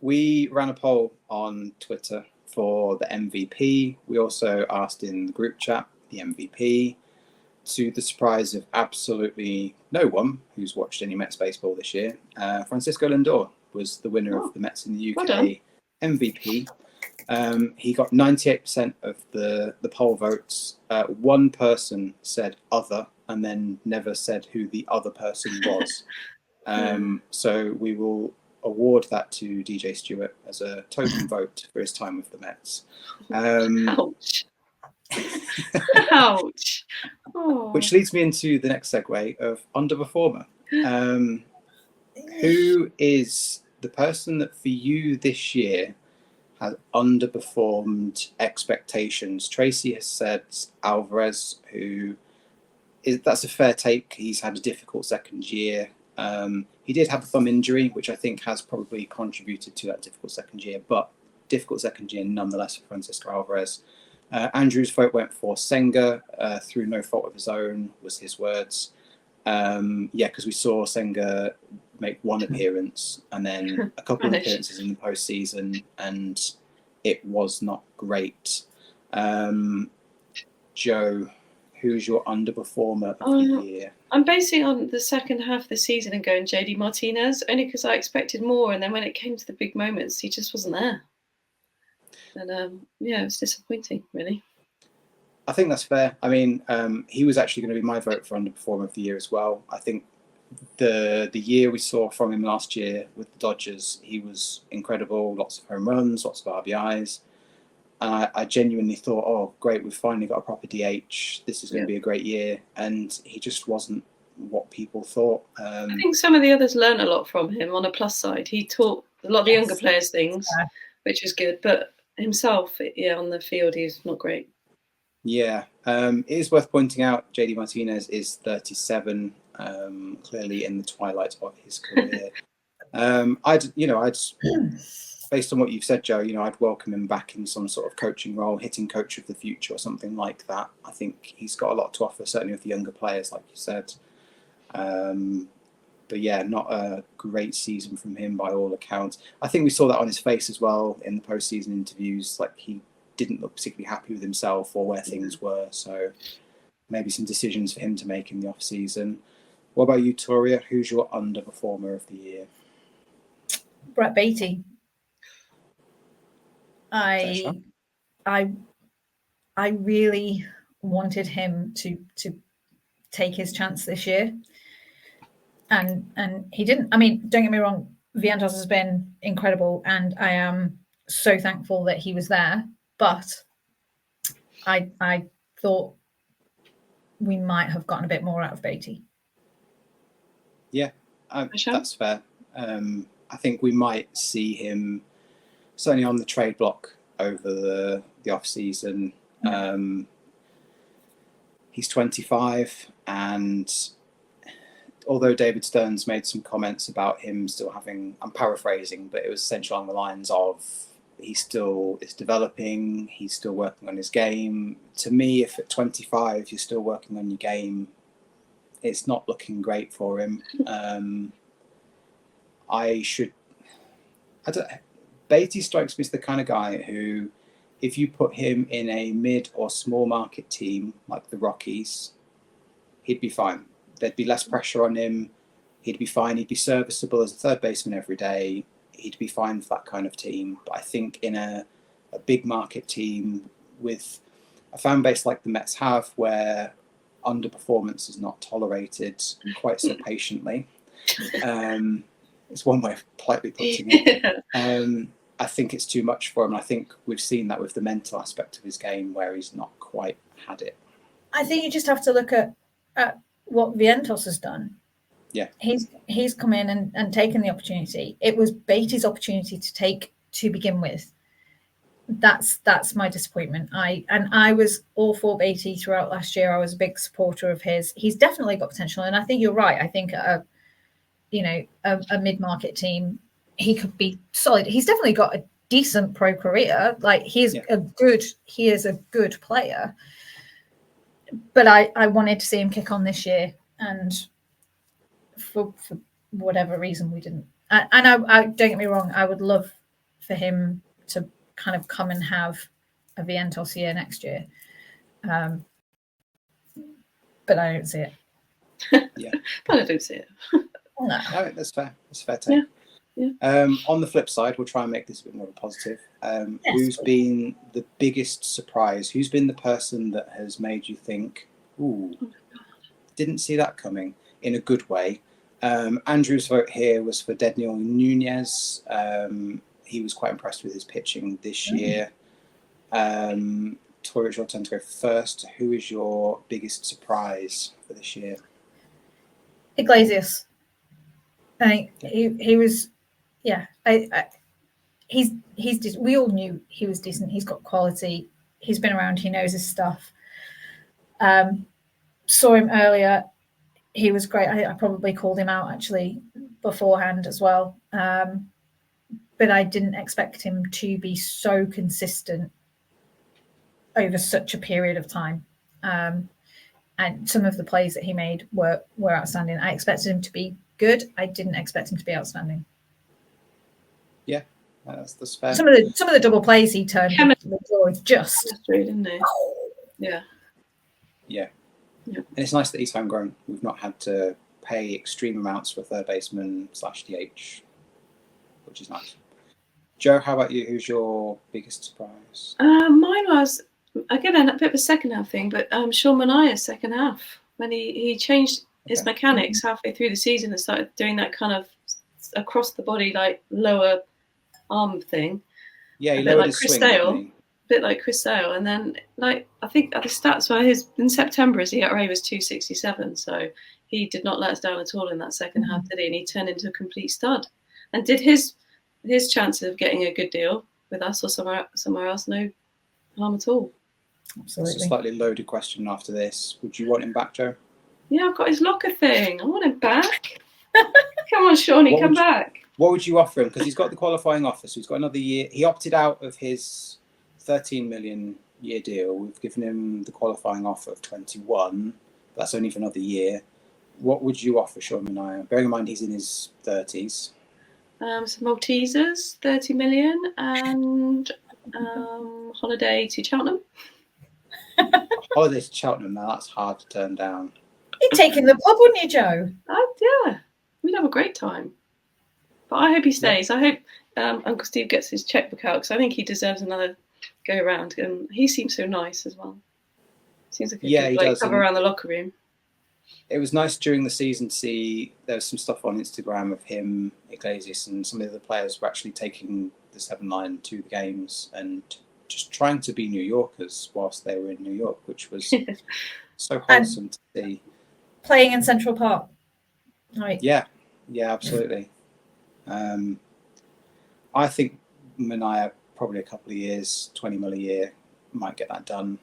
We ran a poll on Twitter for the MVP. We also asked in the group chat the MVP. To the surprise of absolutely no one who's watched any Mets baseball this year, Francisco Lindor was the winner of the Mets in the UK MVP. He got 98% of the poll votes. One person said other and then never said who the other person was. So we will award that to DJ Stewart as a token vote for his time with the Mets. Ouch. Ouch. Which leads me into the next segue of underperformer. Who is the person that for you this year has underperformed expectations? Tracy has said Alvarez, that's a fair take. He's had a difficult second year. He did have a thumb injury, which I think has probably contributed to that difficult second year, but difficult second year nonetheless for Francisco Alvarez. Andrew's vote went for Senga through no fault of his own, was his words. Because we saw Senga make one appearance and then a couple of appearances in the postseason, and it was not great. Joe, who's your underperformer of the year? I'm basing on the second half of the season and going JD Martinez, only because I expected more, and then when it came to the big moments, he just wasn't there. And it was disappointing, really. I think that's fair. I mean, he was actually going to be my vote for underperformer of the year as well. I think the year we saw from him last year with the Dodgers, he was incredible. Lots of home runs, lots of RBIs. And I genuinely thought, oh, great, we've finally got a proper DH. This is going to be a great year. And he just wasn't what people thought. I think some of the others learned a lot from him on a plus side. He taught a lot of the younger players things, which is good. But himself, on the field, he's not great. Yeah. It is worth pointing out JD Martinez is 37, clearly in the twilight of his career. Based on what you've said, Jo, I'd welcome him back in some sort of coaching role, hitting coach of the future or something like that. I think he's got a lot to offer, certainly with the younger players, like you said. But yeah, not a great season from him by all accounts. I think we saw that on his face as well in the postseason interviews. Like, he didn't look particularly happy with himself or where things were. So maybe some decisions for him to make in the off season. What about you, Toria? Who's your underperformer of the year? Brett Beattie. I really wanted him to take his chance this year, and he didn't. I mean, don't get me wrong, Vientos has been incredible, and I am so thankful that he was there. But I thought we might have gotten a bit more out of Beattie. Yeah, that's fair. I think we might see him certainly on the trade block over the off season. He's 25, and although David Stern's made some comments about him still having, I'm paraphrasing, but it was essentially along the lines of he still is developing, he's still working on his game. To me, if at 25 you're still working on your game, it's not looking great for him. Beattie strikes me as the kind of guy who, if you put him in a mid or small market team like the Rockies, he'd be fine. There'd be less pressure on him. He'd be fine. He'd be serviceable as a third baseman every day. He'd be fine for that kind of team. But I think in a big market team with a fan base like the Mets have, where underperformance is not tolerated quite so patiently, it's one way of politely putting it. I think it's too much for him. I think we've seen that with the mental aspect of his game where he's not quite had it. I think you just have to look at what Vientos has done. Yeah. He's come in and taken the opportunity. It was Beattie's opportunity to take to begin with. That's my disappointment. I was all for Beattie throughout last year. I was a big supporter of his. He's definitely got potential, and I think you're right. I think a mid-market team, he could be solid. He's definitely got a decent pro career. Like, he is a good player. But I wanted to see him kick on this year, and for whatever reason we didn't. And I don't get me wrong, I would love for him to kind of come and have a Vientos year next year. But I don't see it. Yeah. But I don't see it. No, that's fair. That's a fair take. Yeah. On the flip side, we'll try and make this a bit more positive. Who's been the biggest surprise? Who's been the person that has made you think, ooh, didn't see that coming, in a good way? Andrew's vote here was for Dedniel Nunez. He was quite impressed with his pitching this year. Toria, it's your turn to go first. Who is your biggest surprise for this year? Iglesias. I think he was, he's we all knew he was decent. He's got quality. He's been around. He knows his stuff. Saw him earlier. He was great. I probably called him out actually beforehand as well. But I didn't expect him to be so consistent over such a period of time. And some of the plays that he made were outstanding. I expected him to be good. I didn't expect him to be outstanding. Yeah, that's fair. Some of the double plays he turned was just through, didn't he? Yeah. And it's nice that he's homegrown. We've not had to pay extreme amounts for third baseman /DH, which is nice. Jo, how about you? Who's your biggest surprise? Mine was, again, a bit of a second half thing, but Sean Manaya's second half, when he changed his mechanics halfway through the season and started doing that kind of across the body, like lower arm thing. Yeah, he lowered his Chris swing, Dale. didn't bit like Chris Sale. And then, like, I think the stats were in September his ERA was 267. So he did not let us down at all in that second half, did he? And he turned into a complete stud. And did his chances of getting a good deal with us or somewhere else no harm at all. Absolutely. That's a slightly loaded question after this. Would you want him back, Jo? Yeah, I've got his locker thing. I want him back. Come on, Shawnee, come back. What would you offer him? Because he's got the qualifying offer, so he's got another year. He opted out of his 13 million year deal. We've given him the qualifying offer of 21. But that's only for another year. What would you offer Sean Mania? Bearing in mind he's in his 30s. Some Maltesers, 30 million, and holiday to Cheltenham. Holiday to Cheltenham, now that's hard to turn down. You'd taking the pub, wouldn't you, Jo? Yeah, we'd have a great time. But I hope he stays. Yeah. I hope Uncle Steve gets his checkbook out because I think he deserves another go around. And he seems so nice as well. Seems like a good bloke to have around the locker room. It was nice during the season to see there was some stuff on Instagram of him, Iglesias, and some of the other players were actually taking the 7 line to the games and just trying to be New Yorkers whilst they were in New York, which was so wholesome to see. Playing in Central Park. Right. Yeah, absolutely. I think Mania probably a couple of years, 20 mil a year, might get that done.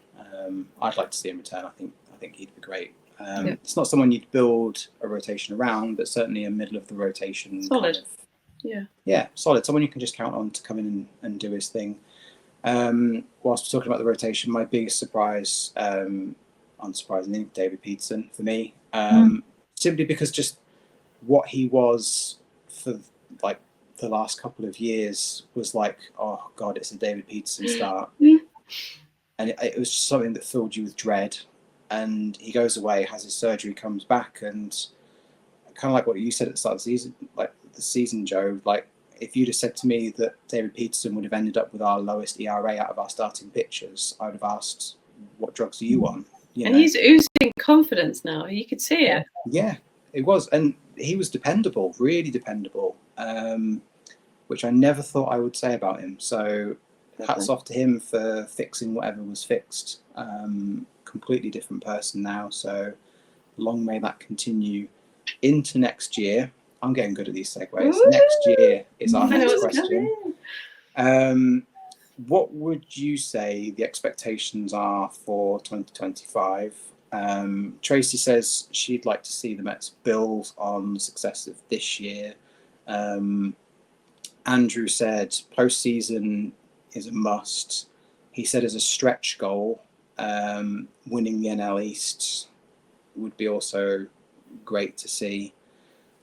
I'd like to see him return. I think he'd be great. It's not someone you'd build a rotation around, but certainly a middle of the rotation. Solid. Yeah, solid. Someone you can just count on to come in and do his thing. Whilst we're talking about the rotation, my biggest surprise, unsurprisingly, David Peterson for me. Simply because just what he was for like the last couple of years was like, oh God, it's a David Peterson start. And it was just something that filled you with dread. And he goes away, has his surgery, comes back, and kind of like what you said at the start of the season, Jo, like if you'd have said to me that David Peterson would have ended up with our lowest ERA out of our starting pitchers, I would have asked, what drugs are you on? And he's oozing confidence now. You could see it. Yeah, it was. And he was dependable, really dependable, which I never thought I would say about him. So hats off to him for fixing whatever was fixed. Completely different person now. So long may that continue into next year. I'm getting good at these segues. Ooh. Next year is our next question. What would you say the expectations are for 2025? Tracy says she'd like to see the Mets build on the success of this year. Andrew said postseason is a must. He said as a stretch goal, winning the NL East would be also great to see.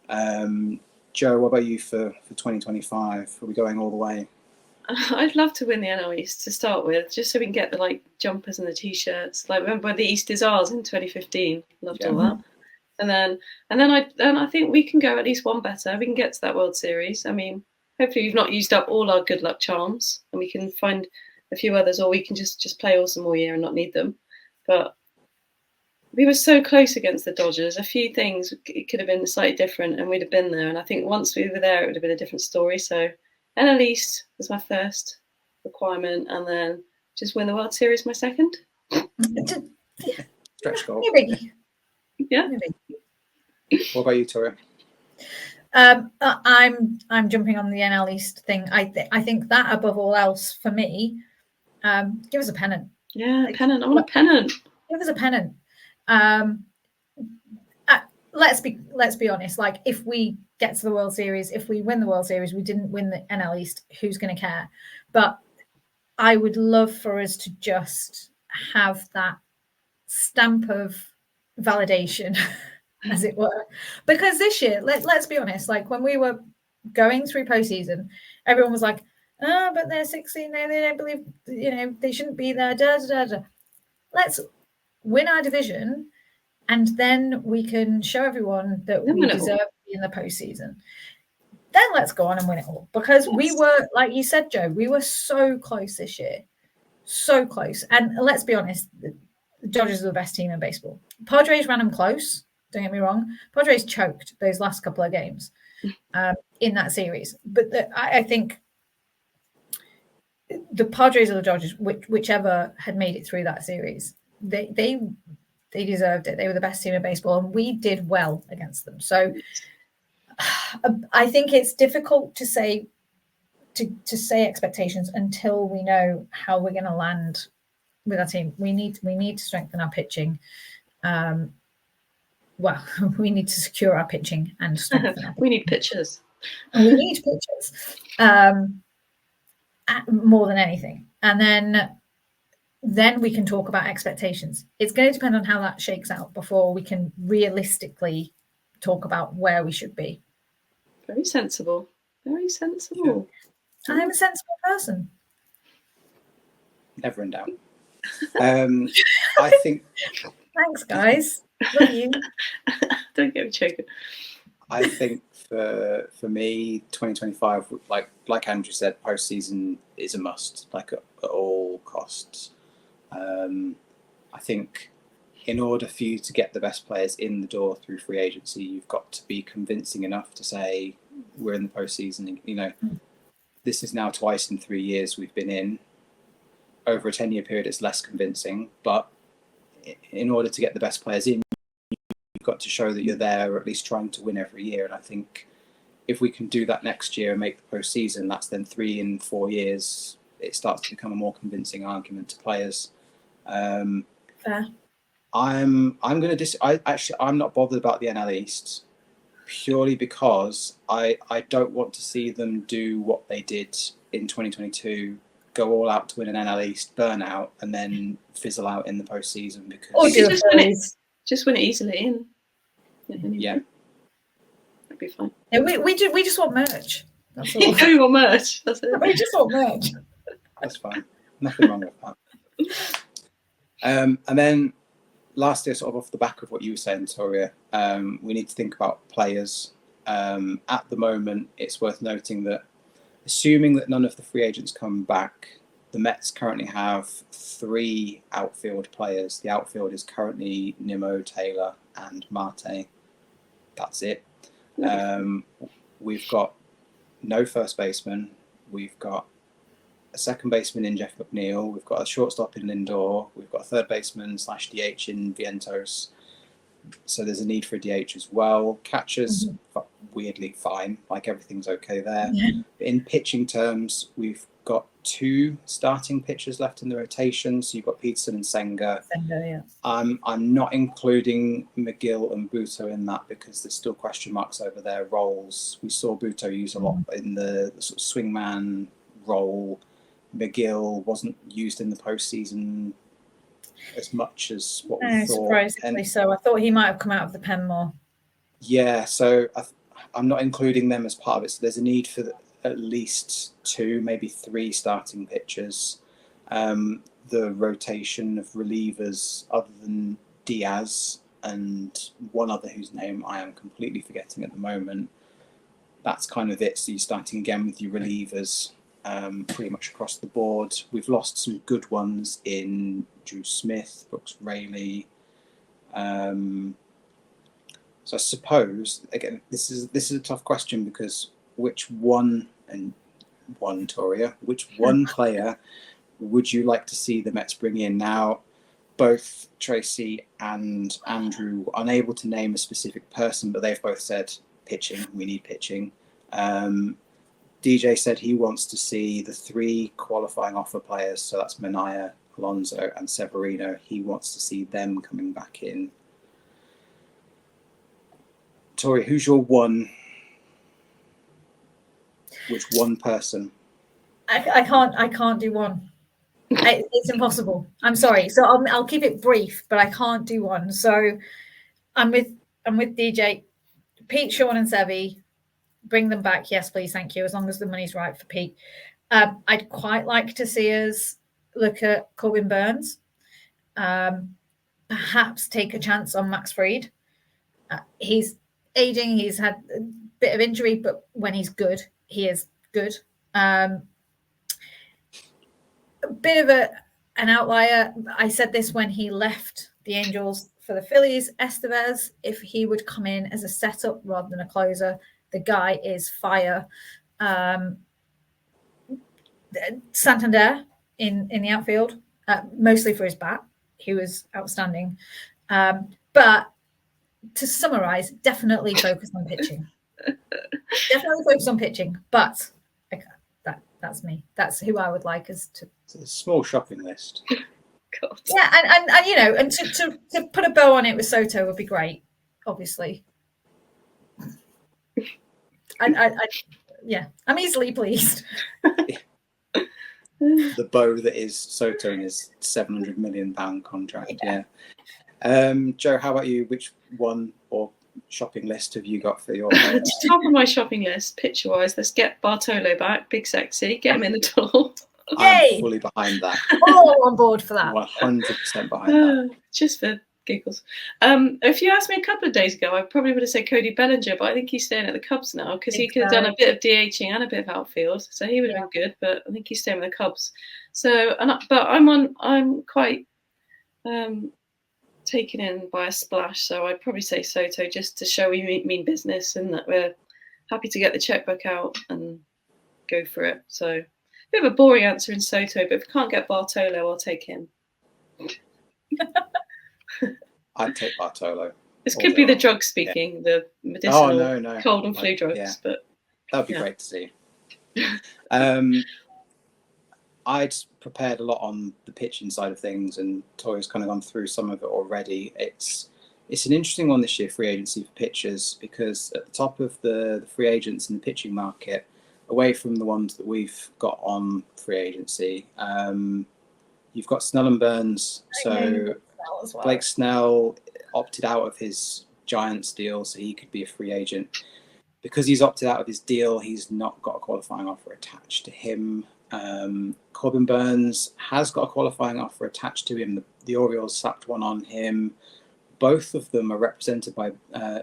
Jo, what about you for 2025? Are we going all the way? I'd love to win the NL East to start with, just so we can get the jumpers and the t-shirts. Like remember the East is ours in 2015. Loved all that. And then I think we can go at least one better. We can get to that World Series. I mean, hopefully we've not used up all our good luck charms, and we can find a few others, or we can just play awesome all year and not need them. But we were so close against the Dodgers. A few things it could have been slightly different, and we'd have been there. And I think once we were there, it would have been a different story. So NL East was my first requirement, and then just win the World Series my second. Stretch goal. Maybe. Yeah. Maybe. What about you, Toria? I'm jumping on the NL East thing. I think that above all else for me, give us a pennant. Yeah, pennant. I want a pennant. Give us a pennant. Let's be honest. Like if we get to the World Series, if we win the World Series, we didn't win the NL East. Who's going to care? But I would love for us to just have that stamp of validation, as it were, because this year, let's be honest. Like when we were going through postseason, everyone was like, "Oh, but they're 16. They don't believe. They shouldn't be there." Da, da, da, da. Let's win our division, and then we can show everyone that we deserve to be in the postseason. Then let's go on and win it all, because we were, like you said, Jo, we were so close this year, so close. And let's be honest, the Dodgers are the best team in baseball. Padres ran them close. Don't get me wrong. Padres choked those last couple of games in that series. But I think the Padres or the Dodgers, whichever had made it through that series, they deserved it. They were the best team in baseball, and we did well against them. So I think it's difficult to say expectations until we know how we're going to land with our team. We need to strengthen our pitching. Well, we need to secure our pitching and strengthen our pitching. We need pitchers. And we need pitchers more than anything. And then we can talk about expectations. It's going to depend on how that shakes out before we can realistically talk about where we should be. Very sensible. Very sensible. Yeah. I'm a sensible person. Never in doubt. I think. Thanks, guys. Love you. Don't get me choking. I think for me, 2025, like Andrew said, postseason is a must, like at all costs. I think in order for you to get the best players in the door through free agency, you've got to be convincing enough to say we're in the postseason. You know, this is now twice in 3 years we've been in. Over a 10-year period, it's less convincing, but in order to get the best players in, you've got to show that you're there, or at least trying to win every year. And I think if we can do that next year and make the postseason, that's then 3 in 4 years. It starts to become a more convincing argument to players. Fair. I'm going to I'm not bothered about the NL East purely because I don't want to see them do what they did in 2022, go all out to win an NL East, burn out, and then fizzle out in the postseason because. Or just win it easily. Yeah, that'd be fine. Yeah, we just want merch. That's all. We want merch. That's it. We just want merch. That's fine. Nothing wrong with that. And then lastly, sort of off the back of what you were saying, Toria, we need to think about players. At the moment, it's worth noting that assuming that none of the free agents come back, the Mets currently have 3 outfield players. The outfield is currently Nimmo, Taylor, and Marte. That's it. We've got no first baseman. We've got a second baseman in Jeff McNeil. We've got a shortstop in Lindor. We've got a third baseman / DH in Vientos. So there's a need for a DH as well. Catchers, weirdly fine, like everything's okay there. Yeah. In pitching terms, we've got 2 starting pitchers left in the rotation. So you've got Peterson and Senga. Yeah. I'm not including McGill and Buto in that because there's still question marks over their roles. We saw Buto use a lot in the sort of swingman role. McGill wasn't used in the postseason as much as what we thought. Surprisingly so. I thought he might have come out of the pen more. Yeah, so I'm not including them as part of it. So there's a need for at least 2, maybe 3 starting pitchers. The rotation of relievers, other than Diaz and one other whose name I am completely forgetting at the moment, that's kind of it. So you're starting again with your relievers. Pretty much across the board. We've lost some good ones in Drew Smith, Brooks Raley. So I suppose again, this is a tough question because which one player would you like to see the Mets bring in? Now, both Tracy and Andrew were unable to name a specific person, but they've both said pitching. We need pitching. DJ said he wants to see the 3 qualifying offer players, so that's Minaya, Alonso, and Severino. He wants to see them coming back in. Tori, who's your one? Which one person? I can't do one. It's impossible. I'm sorry. So I'll keep it brief, but I can't do one. So I'm with DJ, Pete, Sean, and Sevi. Bring them back, yes, please, thank you. As long as the money's right for Pete. I'd quite like to see us look at Corbin Burns. Perhaps take a chance on Max Fried. He's aging. He's had a bit of injury, but when he's good, he is good. A bit of an outlier. I said this when he left the Angels for the Phillies. Estevez, if he would come in as a setup rather than a closer, the guy is fire. Santander in the outfield, mostly for his bat. He was outstanding. But to summarize, definitely focus on pitching. Definitely focus on pitching. But that's me. That's who I would like us to. It's a small shopping list. God. Yeah, and you know, and to put a bow on it with Soto would be great, obviously. I'm easily pleased. The bow that is Soto in his £700 million contract. Yeah. Jo, how about you? Which one or shopping list have you got for your top of my shopping list, picture wise? Let's get Bartolo back, big sexy, get him in the door. I'm fully behind that. All on board for that. 100% behind that. Just for giggles. If you asked me a couple of days ago, I probably would have said Cody Bellinger, but I think he's staying at the Cubs now because he could have done a bit of DHing and a bit of outfield, so he would have been good. But I think he's staying with the Cubs. So, but I'm quite taken in by a splash. So I'd probably say Soto just to show we mean business and that we're happy to get the checkbook out and go for it. So. Bit of a boring answer in Soto, but if we can't get Bartolo, I'll take him. I'd take Bartolo. This could be the drug speaking, the medicinal cold and flu drugs, but that'd be great to see. I'd prepared a lot on the pitching side of things, and Tori's kind of gone through some of it already. It's an interesting one this year, free agency for pitchers, because at the top of the free agents in the pitching market, away from the ones that we've got on free agency, you've got Snell and Burns. So Blake Snell opted out of his Giants deal, so he could be a free agent. Because he's opted out of his deal, he's not got a qualifying offer attached to him. Corbin Burns has got a qualifying offer attached to him. The Orioles slapped one on him. Both of them are represented by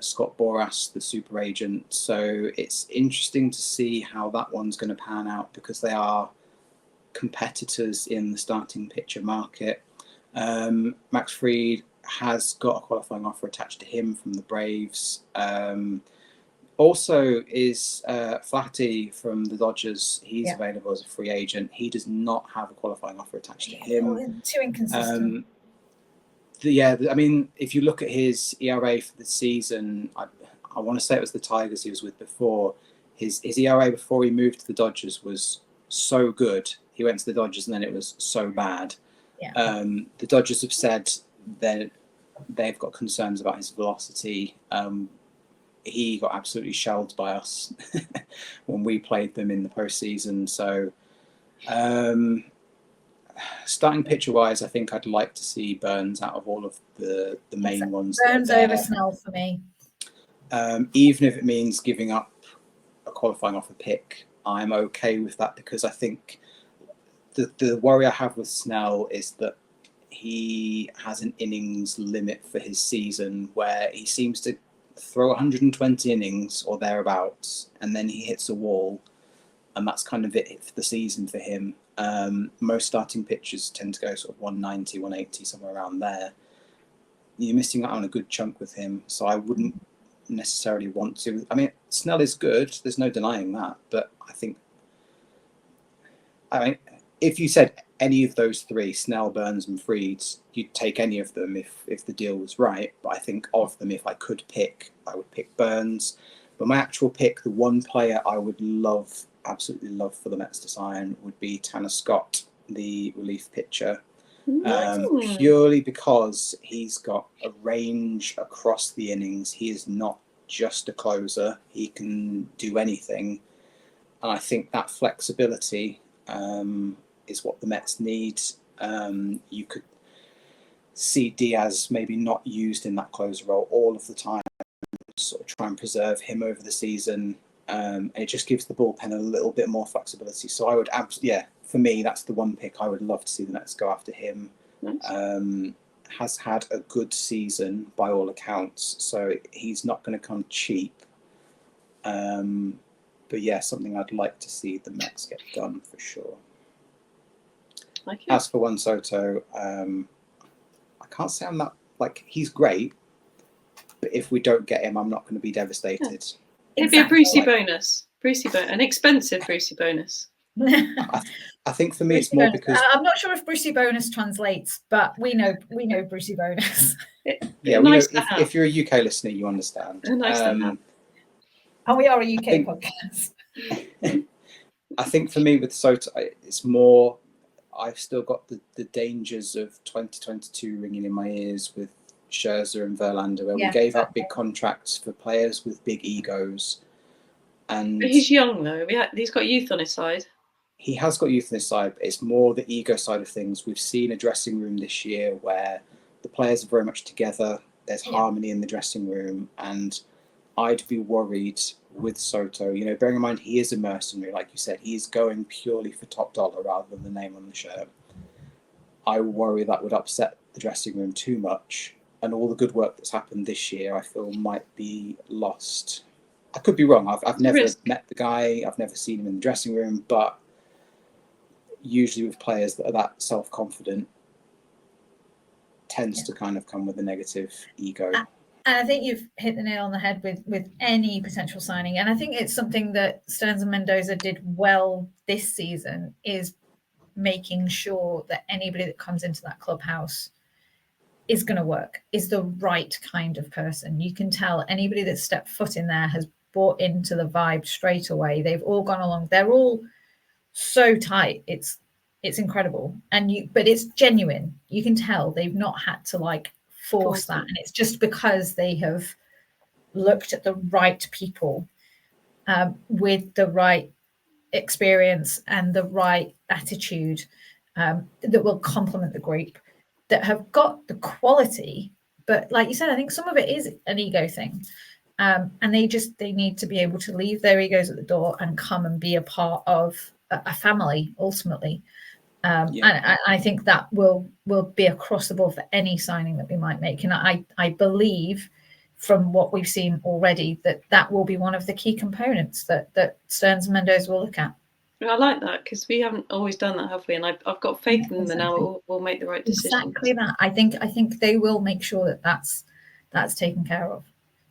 Scott Boras, the super agent. So it's interesting to see how that one's going to pan out because they are competitors in the starting pitcher market. Max Fried has got a qualifying offer attached to him from the Braves. Also is Flaherty from the Dodgers. He's available as a free agent. He does not have a qualifying offer attached to him. Too inconsistent. I mean, if you look at his ERA for the season, I want to say it was the Tigers he was with before. His ERA before he moved to the Dodgers was so good. He went to the Dodgers and then it was so bad. Yeah. The Dodgers have said that they've got concerns about his velocity. He got absolutely shelled by us when we played them in the postseason. So, starting pitcher wise, I think I'd like to see Burns out of all of the main ones. Burns over Snell for me. Even if it means giving up a qualifying offer pick, I'm okay with that because I think the worry I have with Snell is that he has an innings limit for his season where he seems to throw 120 innings or thereabouts, and then he hits a wall, and that's kind of it for the season for him. Most starting pitchers tend to go sort of 190, 180, somewhere around there. You're missing out on a good chunk with him, so I wouldn't necessarily want to. I mean, Snell is good, there's no denying that, but I mean, if you said any of those three, Snell, Burns and Fried, you'd take any of them if the deal was right. But I think of them, if I could pick, I would pick Burns. But my actual pick, the one player I would absolutely love for the Mets to sign would be Tanner Scott, the relief pitcher. Purely because he's got a range across the innings. He is not just a closer. He can do anything. And I think that flexibility is what the Mets need. You could see Diaz maybe not used in that closer role all of the time, sort of try and preserve him over the season. And it just gives the bullpen a little bit more flexibility. So I would for me, that's the one pick I would love to see the Mets go after him. Nice. Has had a good season by all accounts, so he's not going to come cheap. But yeah, something I'd like to see the Mets get done for sure. As for Juan Soto, I can't say I'm that he's great, but if we don't get him, I'm not going to be devastated. It'd be a Brucey bonus, an expensive Brucey bonus. I think for me, Brucey it's more bonus. because I'm not sure if Brucey bonus translates, but we know Brucey bonus. Yeah, we know if you're a UK listener, you understand. Nice to have. And we are a UK podcast. I think for me with Soto, it's more, I've still got the dangers of 2022 ringing in my ears with Scherzer and Verlander, where we gave out big contracts for players with big egos. And but he's young though. He's got youth on his side. He has got youth on his side, but it's more the ego side of things. We've seen a dressing room this year where the players are very much together. There's harmony in the dressing room, and I'd be worried with Soto. You know, bearing in mind he is a mercenary, like you said, he's going purely for top dollar rather than the name on the shirt. I worry that would upset the dressing room too much, and all the good work that's happened this year, I feel, might be lost. I could be wrong. I've never met the guy. I've never seen him in the dressing room, but usually with players that are that self-confident, tends to kind of come with a negative ego. And I think you've hit the nail on the head with any potential signing. And I think it's something that Stearns and Mendoza did well this season, is making sure that anybody that comes into that clubhouse is going to work, is the right kind of person. You can tell anybody that stepped foot in there has bought into the vibe straight away. They've all gone along. They're all so tight. It's incredible. But it's genuine. You can tell they've not had to like force that. And it's just because they have looked at the right people with the right experience and the right attitude that will complement the group, that have got the quality. But like you said, I think some of it is an ego thing. And they need to be able to leave their egos at the door and come and be a part of a family ultimately. And I think that will be across the board for any signing that we might make. And I believe from what we've seen already that will be one of the key components that Stearns and Mendoza will look at. I like that, because we haven't always done that, have we? And I've got faith in them now. We'll make the right decision. Exactly that. I think they will make sure that that's taken care of,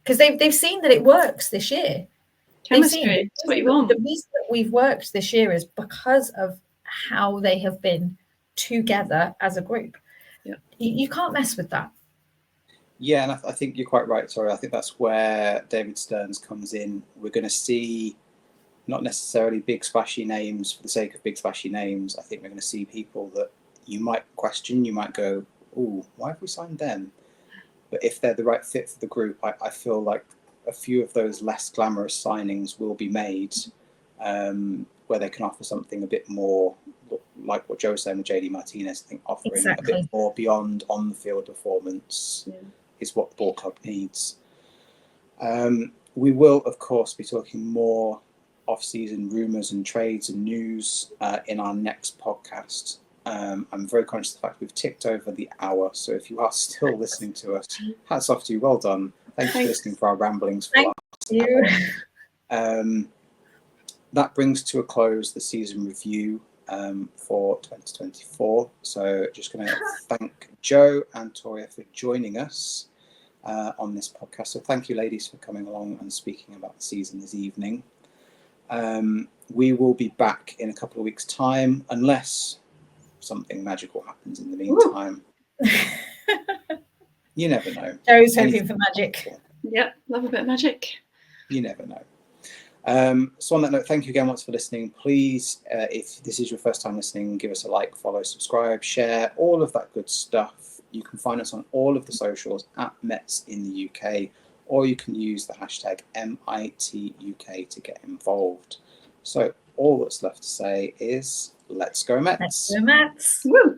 because they've seen that it works this year. Chemistry. That's what you want. The reason that we've worked this year is because of how they have been together as a group. Yeah. You can't mess with that. Yeah, and I think you're quite right, Toria. I think that's where David Stearns comes in. We're going to see not necessarily big splashy names for the sake of big splashy names. I think we're going to see people that you might question. You might go, "Oh, why have we signed them?" But if they're the right fit for the group, I feel like a few of those less glamorous signings will be made, where they can offer something a bit more, like what Joe was saying with JD Martinez. I think offering a bit more beyond on the field performance is what the ball club needs. We will, of course, be talking more off-season rumours and trades and news in our next podcast. I'm very conscious of the fact we've ticked over the hour, so if you are still listening to us, hats off to you. Well done. Thanks for listening for our ramblings. Thank you. That brings to a close the season review for 2024. So just going to thank Joe and Toria for joining us on this podcast. So thank you, ladies, for coming along and speaking about the season this evening. We will be back in a couple of weeks' time, unless something magical happens in the meantime. You never know. Joe's hoping for magic. Yep, love a bit of magic. You never know. So on that note, thank you again once for listening. Please, if this is your first time listening, give us a like, follow, subscribe, share, all of that good stuff. You can find us on all of the socials at Mets in the UK, or you can use the hashtag MITUK to get involved. So all that's left to say is, let's go Mets. Let's go Mets. Woo!